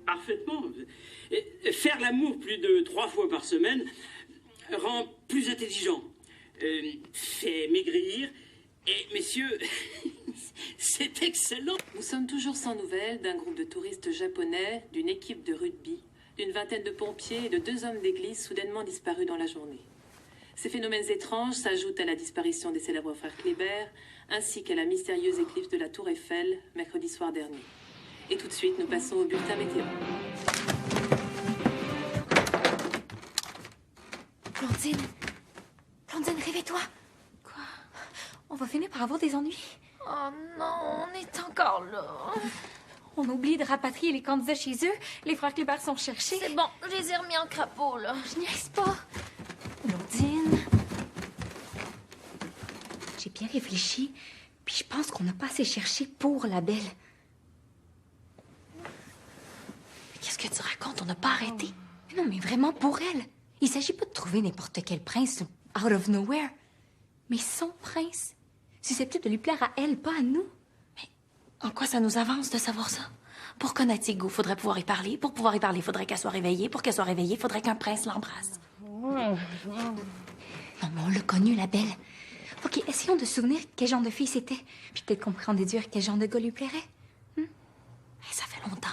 Parfaitement. Faire l'amour plus de 3 fois par semaine rend plus intelligent, fait maigrir, et messieurs, c'est excellent. Nous sommes toujours sans nouvelles d'un groupe de touristes japonais, d'une équipe de rugby, d'une vingtaine de pompiers et de 2 hommes d'église soudainement disparus dans la journée. Ces phénomènes étranges s'ajoutent à la disparition des célèbres frères Kléber, ainsi qu'à la mystérieuse éclipse de la Tour Eiffel, mercredi soir dernier. Et tout de suite, nous passons au bulletin météo. Blondine, réveille-toi. Quoi? On va finir par avoir des ennuis. Oh non, on est encore là. On a oublié de rapatrier les candidats chez eux. Les frères Kléber sont cherchés. C'est bon, je les ai remis en crapaud, là. Je niaise pas. Blondine. J'ai bien réfléchi, puis je pense qu'on n'a pas assez cherché pour la belle. Qu'est-ce que tu racontes? On n'a pas arrêté. Non, mais vraiment pour elle. Il s'agit pas de trouver n'importe quel prince out of nowhere. Mais son prince, susceptible de lui plaire à elle, pas à nous. Mais en quoi ça nous avance de savoir ça? Pour connaître ses goûts, faudrait pouvoir y parler. Pour pouvoir y parler, faudrait qu'elle soit réveillée. Pour qu'elle soit réveillée, faudrait qu'un prince l'embrasse. Non, mais on l'a connue, la belle. OK, essayons de se souvenir quel genre de fille c'était. Puis peut-être qu'on pourrait en déduire quel genre de gars lui plairait. Ça fait longtemps.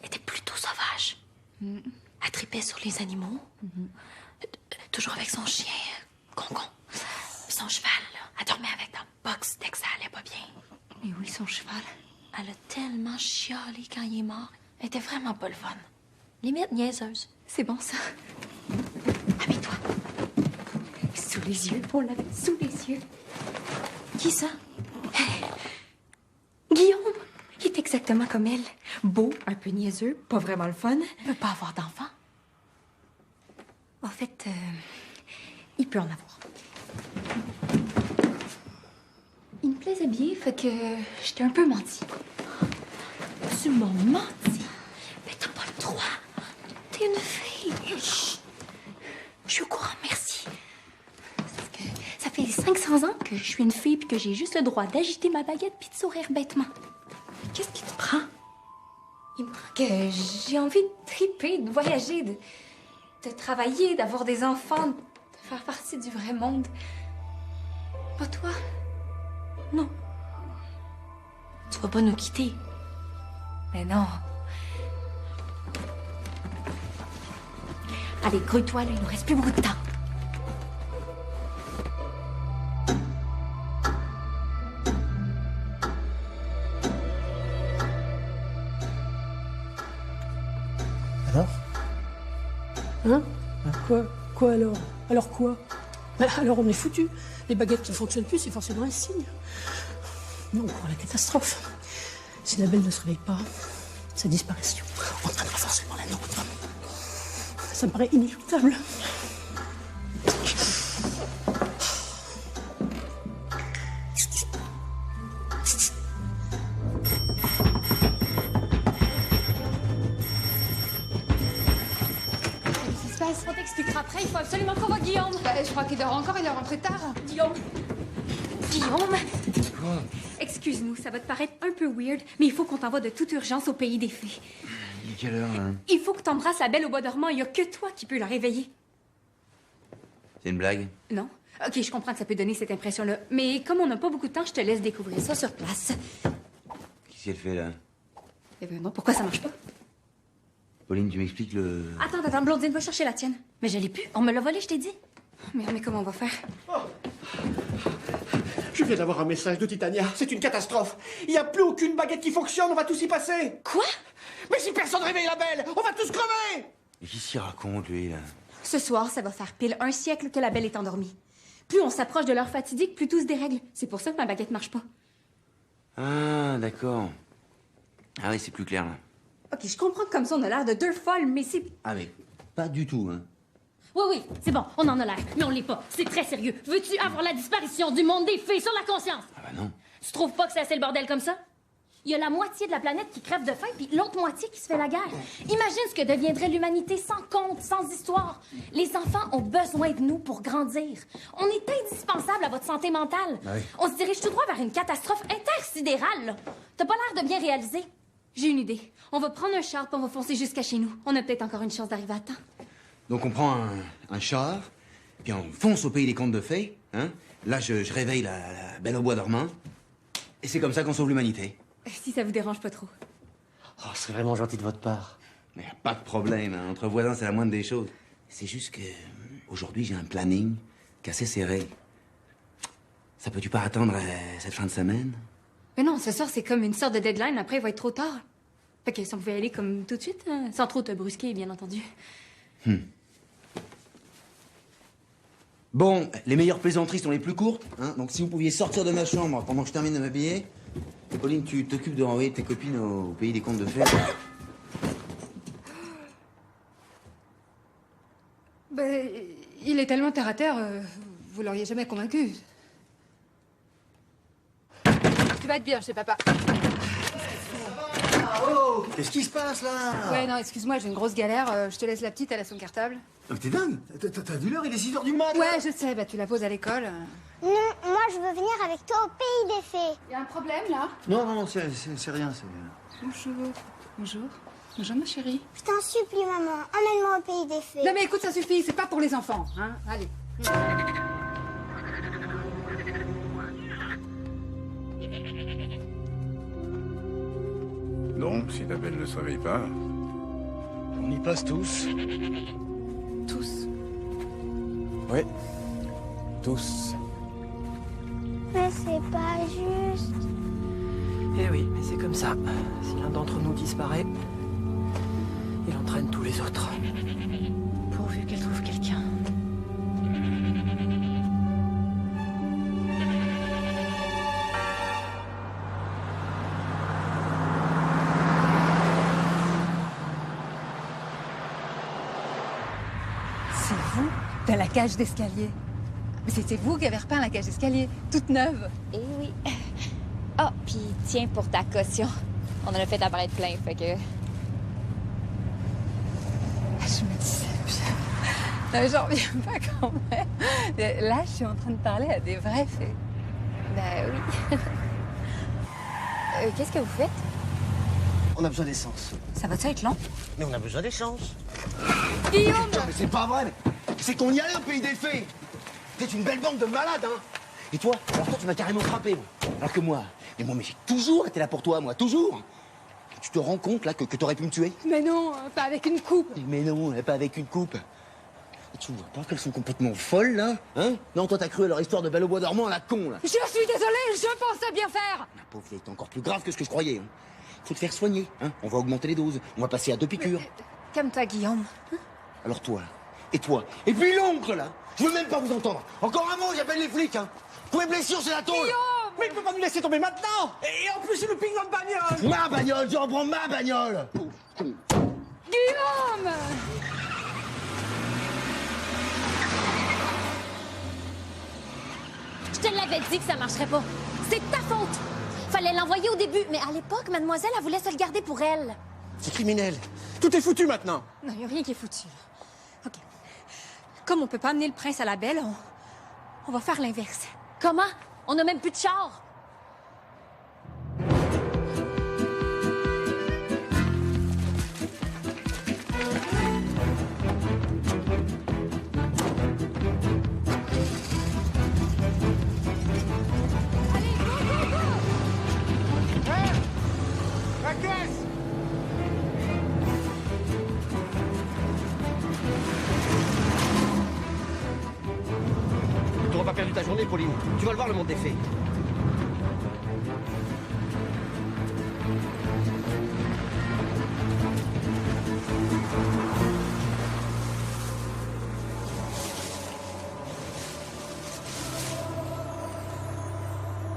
était plutôt sauvage. Elle tripait sur les animaux. Toujours avec son chien, Concon. Son cheval, là. Elle dormait avec dans le box dès que ça allait pas bien. Et oui, son cheval. Elle a tellement chialé quand il est mort. Elle était vraiment pas le fun. Limite niaiseuse. C'est bon, ça. Habille-toi. Sous les yeux. On l'avait sous les yeux. Qui ça? Guillaume. Il est exactement comme elle. Beau, un peu niaiseux, pas vraiment le fun. Il peut pas avoir d'enfant. En fait, il peut en avoir. Il me plaisait bien, fait que j'étais un peu menti. Tu m'as menti? Mais t'as pas le droit. T'es une fille. Chut. Je suis au courant, merci. Parce que ça fait 500 ans que je suis une fille puis que j'ai juste le droit d'agiter ma baguette puis de sourire bêtement. Qu'est-ce qui te prend? Il me prend que j'ai envie de triper, de voyager, de travailler, d'avoir des enfants, de faire partie du vrai monde. Pas toi? Non. Tu vas pas nous quitter. Mais non. Allez, grouille-toi, là, il nous reste plus beaucoup de temps. Alors? Hein? Quoi alors? Alors quoi? Alors on est foutus. Les baguettes qui ne fonctionnent plus, c'est forcément un signe. Non, on court la catastrophe. Si la belle ne se réveille pas, sa disparition entraînera forcément la nôtre. Ça me paraît inéluctable. On t'expliquera après, il faut absolument qu'on voit Guillaume. Je crois qu'il dort encore, il est rentré tard. Guillaume. Excuse-nous, ça va te paraître un peu weird, mais il faut qu'on t'envoie de toute urgence au pays des fées. Il est quelle heure, là? Il faut que t'embrasses la belle au bois dormant, il y a que toi qui peux la réveiller. C'est une blague? Non? Ok, je comprends que ça peut donner cette impression-là, mais comme on n'a pas beaucoup de temps, je te laisse découvrir ça sur place. Qu'est-ce qu'elle fait, là? Eh ben non, pourquoi ça marche pas? Pauline, tu m'expliques le... Attends, Blondine, va chercher la tienne. Mais je l'ai plus, on me l'a volée, je t'ai dit. Mais comment on va faire? Je viens d'avoir un message de Titania. C'est une catastrophe. Il n'y a plus aucune baguette qui fonctionne. On va tous y passer. Quoi? Mais si personne réveille la belle, on va tous crever. Mais qu'est-ce qu'il raconte, lui, là? Ce soir, ça va faire pile 1 siècle que la belle est endormie. Plus on s'approche de l'heure fatidique, plus tout se dérègle. C'est pour ça que ma baguette marche pas. Ah, d'accord. Ah oui, c'est plus clair, là. Ok, je comprends que comme ça, on a l'air de 2 folles, mais c'est... Ah, mais pas du tout, hein. Oui, c'est bon, on en a l'air, mais on l'est pas. C'est très sérieux. Veux-tu avoir la disparition du monde des fées sur la conscience? Ah bah non. Tu trouves pas que c'est assez le bordel comme ça? Il y a la moitié de la planète qui crève de faim, puis l'autre moitié qui se fait la guerre. Imagine ce que deviendrait l'humanité sans conte, sans histoire. Les enfants ont besoin de nous pour grandir. On est indispensable à votre santé mentale. Ah oui. On se dirige tout droit vers une catastrophe intersidérale, là. T'as pas l'air de bien réaliser. J'ai une idée. On va prendre un char, puis on va foncer jusqu'à chez nous. On a peut-être encore une chance d'arriver à temps. Donc on prend un char, puis on fonce au pays des contes de fées, hein. Là, je réveille la belle au bois dormant, et c'est comme ça qu'on sauve l'humanité. Si ça vous dérange pas trop. Oh, ce serait vraiment gentil de votre part. Mais y a pas de problème, hein. Entre voisins, c'est la moindre des choses. C'est juste que aujourd'hui, j'ai un planning assez serré. Ça peut-tu pas attendre cette fin de semaine? Mais non, ce soir, c'est comme une sorte de deadline. Après, il va être trop tard. Fait que si on pouvait aller comme tout de suite, hein, sans trop te brusquer, bien entendu. Bon, les meilleures plaisanteries sont les plus courtes, hein. Donc si vous pouviez sortir de ma chambre pendant que je termine de m'habiller. Et Pauline, tu t'occupes de renvoyer tes copines au pays des contes de fées. Ben, il est tellement terre à terre, vous l'auriez jamais convaincu. Tu vas être bien chez papa. Oh, qu'est-ce qui se passe là? Ouais, non, excuse-moi, j'ai une grosse galère. Je te laisse la petite, elle a son cartable. Mais t'es dingue? T'as vu l'heure? Il est 6h du mat'. Ouais, je sais, bah tu la poses à l'école. Non, moi je veux venir avec toi au pays des fées. Y a un problème là? Non, c'est rien, c'est... Bonjour. Bonjour. Bonjour ma chérie. Je t'en supplie maman, emmène-moi au pays des fées. Non mais écoute, ça suffit, c'est pas pour les enfants, hein. Allez. Donc, si la belle ne se réveille pas, on y passe tous. Tous? Oui, tous. Mais c'est pas juste. Eh oui, mais c'est comme ça. Si l'un d'entre nous disparaît, il entraîne tous les autres. Pourvu qu'elle trouve quelqu'un. C'est vous, dans la cage d'escalier. Mais c'était vous qui avez repeint la cage d'escalier, toute neuve. Eh oui. Ah, puis tiens pour ta caution. On en a fait apparaître plein, fait que... Je me disais bien. Non, j'en reviens pas quand même. Là, je suis en train de parler à des vrais faits. Ben oui. Qu'est-ce que vous faites? On a besoin d'essence. Ça va-tu être long? Mais on a besoin d'essence. Guillaume! Mais c'est pas vrai, mais c'est qu'on y allait au pays des fées. T'es une belle bande de malades, hein. Et toi, alors toi, tu m'as carrément frappé, moi. Alors que moi, mais j'ai toujours été là pour toi, moi, toujours. Tu te rends compte, là, que t'aurais pu me tuer? Mais non, pas avec une coupe. Mais non, pas avec une coupe. Tu vois pas qu'elles sont complètement folles, là? Hein? Non, toi, t'as cru à leur histoire de belle au bois dormant à la con, là. Je suis désolée, je pensais bien faire. La pauvre vieille, t'es encore plus grave que ce que je croyais. Hein. Faut te faire soigner, hein. On va augmenter les doses. On va passer à 2 piqûres. Calme-toi, Guillaume. Alors toi, et toi, et puis l'oncle, là. Je veux même pas vous entendre. Encore un mot, j'appelle les flics, hein. Pour les blessures, c'est la tôle. Guillaume! Mais il peut pas nous laisser tomber maintenant. Et en plus, il nous pique notre bagnole. Ma bagnole, je reprends ma bagnole. Guillaume! Je te l'avais dit que ça marcherait pas. C'est ta faute. Fallait l'envoyer au début, mais à l'époque, mademoiselle, elle voulait se le garder pour elle. C'est criminel. Tout est foutu maintenant. Non, y a rien qui est foutu. Là. OK. Comme on peut pas amener le prince à la belle, on va faire l'inverse. Comment? On a même plus de char. Tu n'auras pas perdu ta journée, Pauline. Tu vas le voir, le monde des fées.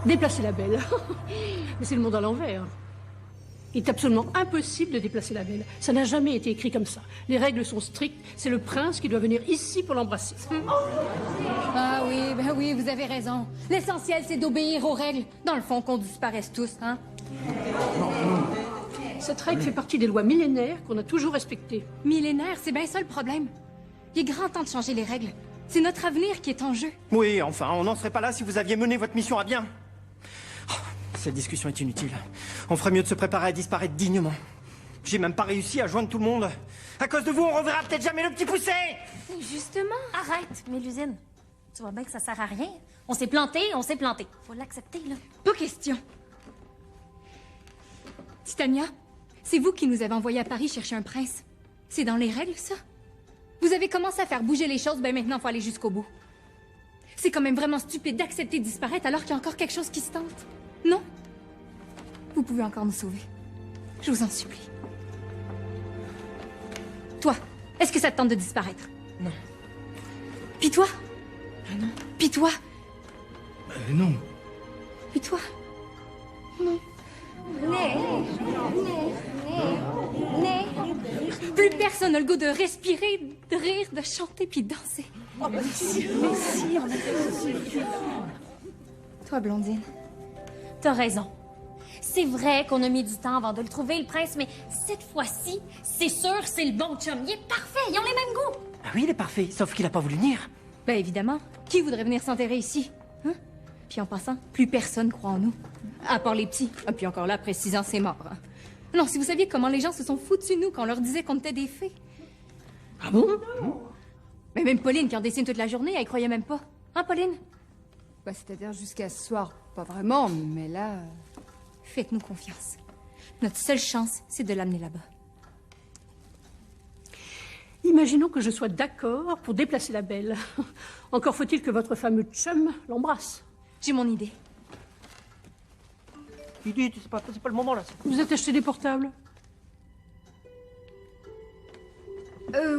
Déplacer la belle. Mais c'est le monde à l'envers. Il est absolument impossible de déplacer la belle. Ça n'a jamais été écrit comme ça. Les règles sont strictes. C'est le prince qui doit venir ici pour l'embrasser. Ah oui, ben oui, vous avez raison. L'essentiel, c'est d'obéir aux règles. Dans le fond, qu'on disparaisse tous, hein? Cette règle fait partie des lois millénaires qu'on a toujours respectées. Millénaire, c'est bien ça le problème. Il est grand temps de changer les règles. C'est notre avenir qui est en jeu. Oui, enfin, on n'en serait pas là si vous aviez mené votre mission à bien. Oh, cette discussion est inutile. On ferait mieux de se préparer à disparaître dignement. J'ai même pas réussi à joindre tout le monde. À cause de vous, on reverra peut-être jamais le petit poussé. Justement. Arrête, Mélusine. Tu vois bien que ça sert à rien. On s'est planté, on s'est planté. Faut l'accepter, là. Pas question. Titania, c'est vous qui nous avez envoyés à Paris chercher un prince. C'est dans les règles, ça? Vous avez commencé à faire bouger les choses, ben maintenant, faut aller jusqu'au bout. C'est quand même vraiment stupide d'accepter de disparaître alors qu'il y a encore quelque chose qui se tente. Non? Vous pouvez encore nous sauver. Je vous en supplie. Toi, est-ce que ça te tente de disparaître? Non. Puis toi? Non. Puis toi? Non. Puis toi? Non. Plus personne n'a le goût de respirer, de rire, de chanter puis de danser. Oh, bah si, on a fait aussi. Toi, Blondine. T'as raison. C'est vrai qu'on a mis du temps avant de le trouver, le prince, mais cette fois-ci, c'est sûr, c'est le bon chum. Il est parfait, ils ont les mêmes goûts. Ah oui, il est parfait, sauf qu'il a pas voulu venir. Ben évidemment. Qui voudrait venir s'enterrer ici? Hein? Puis en passant, plus personne croit en nous. À part les petits. Ah, puis encore là, après 6 ans, c'est mort. Hein. Non, si vous saviez comment les gens se sont foutus de nous quand on leur disait qu'on était des fées. Ah bon? Mais même Pauline, qui en dessine toute la journée, elle y croyait même pas. Hein, Pauline? Bah, c'est-à-dire jusqu'à ce soir, pas vraiment, mais là... Faites-nous confiance. Notre seule chance, c'est de l'amener là-bas. Imaginons que je sois d'accord pour déplacer la belle. Encore faut-il que votre fameux chum l'embrasse. J'ai mon idée. Idée, c'est pas le moment, là. Vous êtes acheté des portables?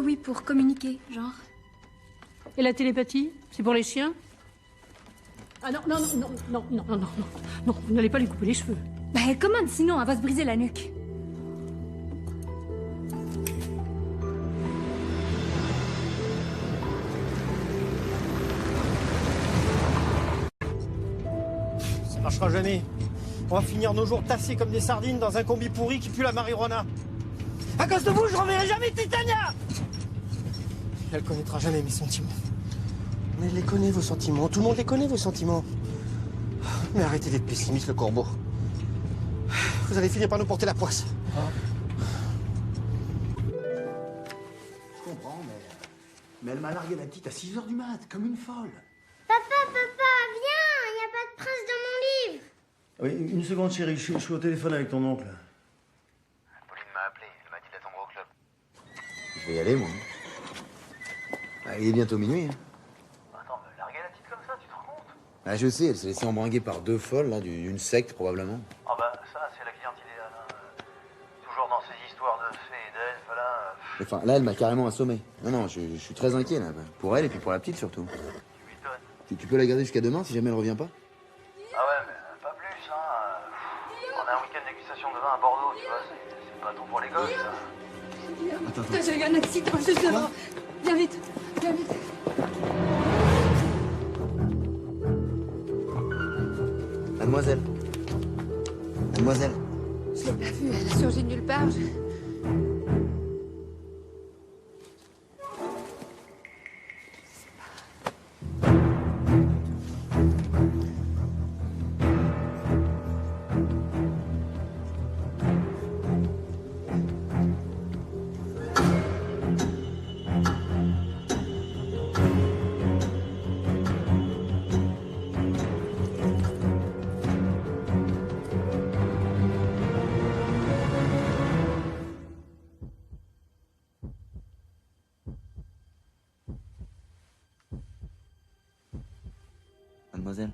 Oui, pour communiquer, genre. Et la télépathie? C'est pour les chiens? Ah non, non, non, non, non, non, non, non, non, vous n'allez pas lui couper les cheveux. Ben, commande, sinon, elle va se briser la nuque. Ça marchera jamais. On va finir nos jours tassés comme des sardines dans un combi pourri qui pue la marijuana. À cause de vous, je reverrai jamais Titania. Elle connaîtra jamais mes sentiments. Mais elle les connaît, vos sentiments. Tout le monde les connaît, vos sentiments. Mais arrêtez d'être pessimiste, le corbeau. Vous allez finir par nous porter la poisse. Je comprends, mais elle m'a largué la petite à 6 h du mat, comme une folle. Papa, viens, il n'y a pas de prince dans mon livre. Oui, une seconde, chérie, je suis au téléphone avec ton oncle. Pauline m'a appelé, elle m'a dit d'attendre au club. Je vais y aller, moi. Ah, il est bientôt minuit. Hein. Attends, mais larguer la petite comme ça, tu te rends compte? Ah, je sais, elle s'est laissée embringuer par 2 folles, là, d'une secte, probablement. Ah bah, ça, c'est la cliente idéale. Hein. Toujours dans ces histoires de fées et d'elfes, là. Enfin, là, elle m'a carrément assommé. Non, je suis très inquiet, là. Pour elle et puis pour la petite, surtout. Tu m'étonnes. Tu peux la garder jusqu'à demain, si jamais elle revient pas? Ah ouais, mais pas plus, hein. On a un week-end de dégustation de vin à Bordeaux, tu vois, c'est pas trop pour les gosses, ça. Putain, j'ai eu un accident, je te vois. Viens vite, viens vite. Mademoiselle. Mademoiselle. Je l'ai pas vue, elle a surgi de nulle part. Mademoiselle.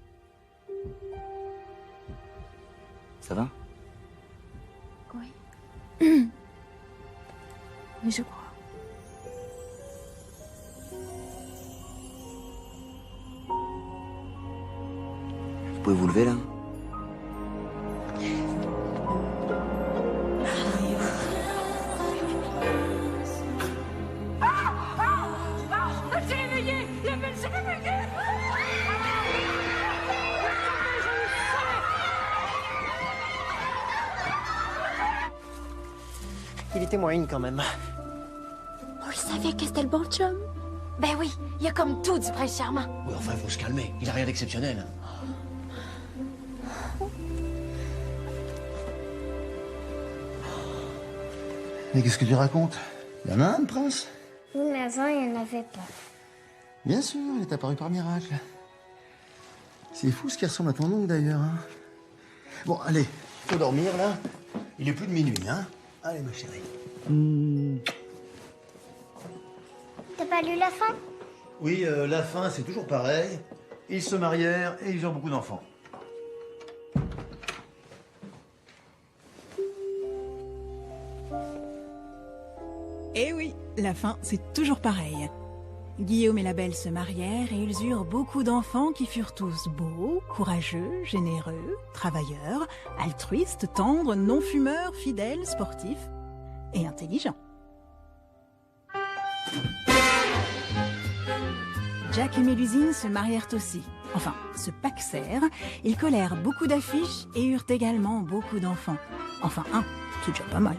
Ça va? Oui. Oui, je crois. Vous pouvez vous lever là? Elle s'est réveillée! La belle s'est réveillée! Il était moyen quand même. Oh, il savait que c'était le bon chum. Ben oui, il y a comme tout du prince charmant. Oui, enfin, faut se calmer. Il a rien d'exceptionnel. Mais qu'est-ce que tu racontes? Il y en a un, le prince? Oui, mais avant, il n'y en avait pas. Bien sûr, il est apparu par miracle. C'est fou ce qui ressemble à ton oncle, d'ailleurs. Hein. Bon, allez, faut dormir, là. Il est plus de minuit, hein. Allez, ma chérie. T'as pas lu la fin? Oui, la fin, c'est toujours pareil. Ils se marièrent et ils ont beaucoup d'enfants. Eh oui, la fin, c'est toujours pareil. Guillaume et la Belle se marièrent et ils eurent beaucoup d'enfants qui furent tous beaux, courageux, généreux, travailleurs, altruistes, tendres, non-fumeurs, fidèles, sportifs et intelligents. Jack et Mélusine se marièrent aussi. Enfin, se pacsèrent, ils collèrent beaucoup d'affiches et eurent également beaucoup d'enfants. Enfin, un, c'est déjà pas mal.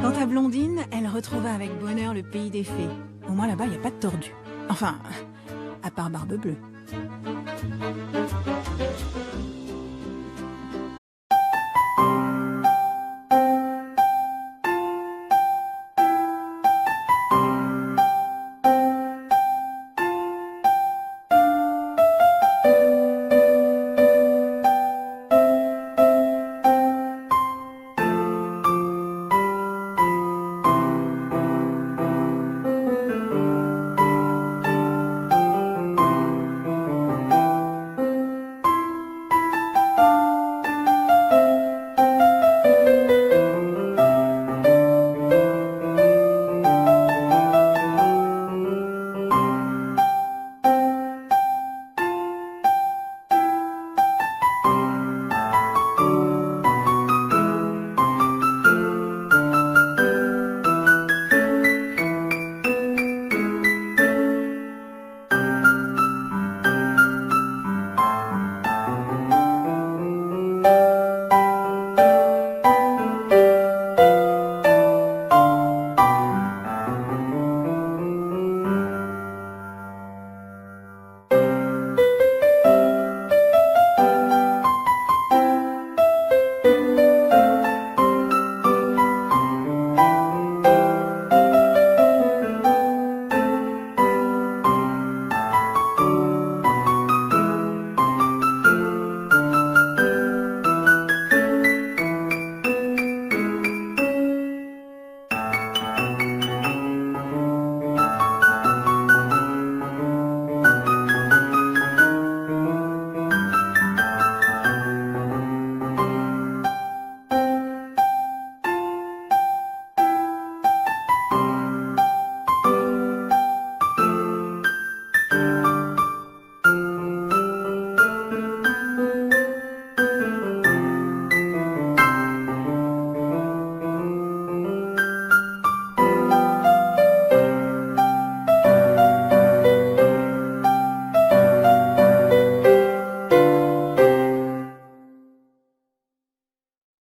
Quant à Blondine, elle retrouva avec bonheur le pays des fées. Au moins là-bas, il n'y a pas de tordus. Enfin, à part Barbe Bleue.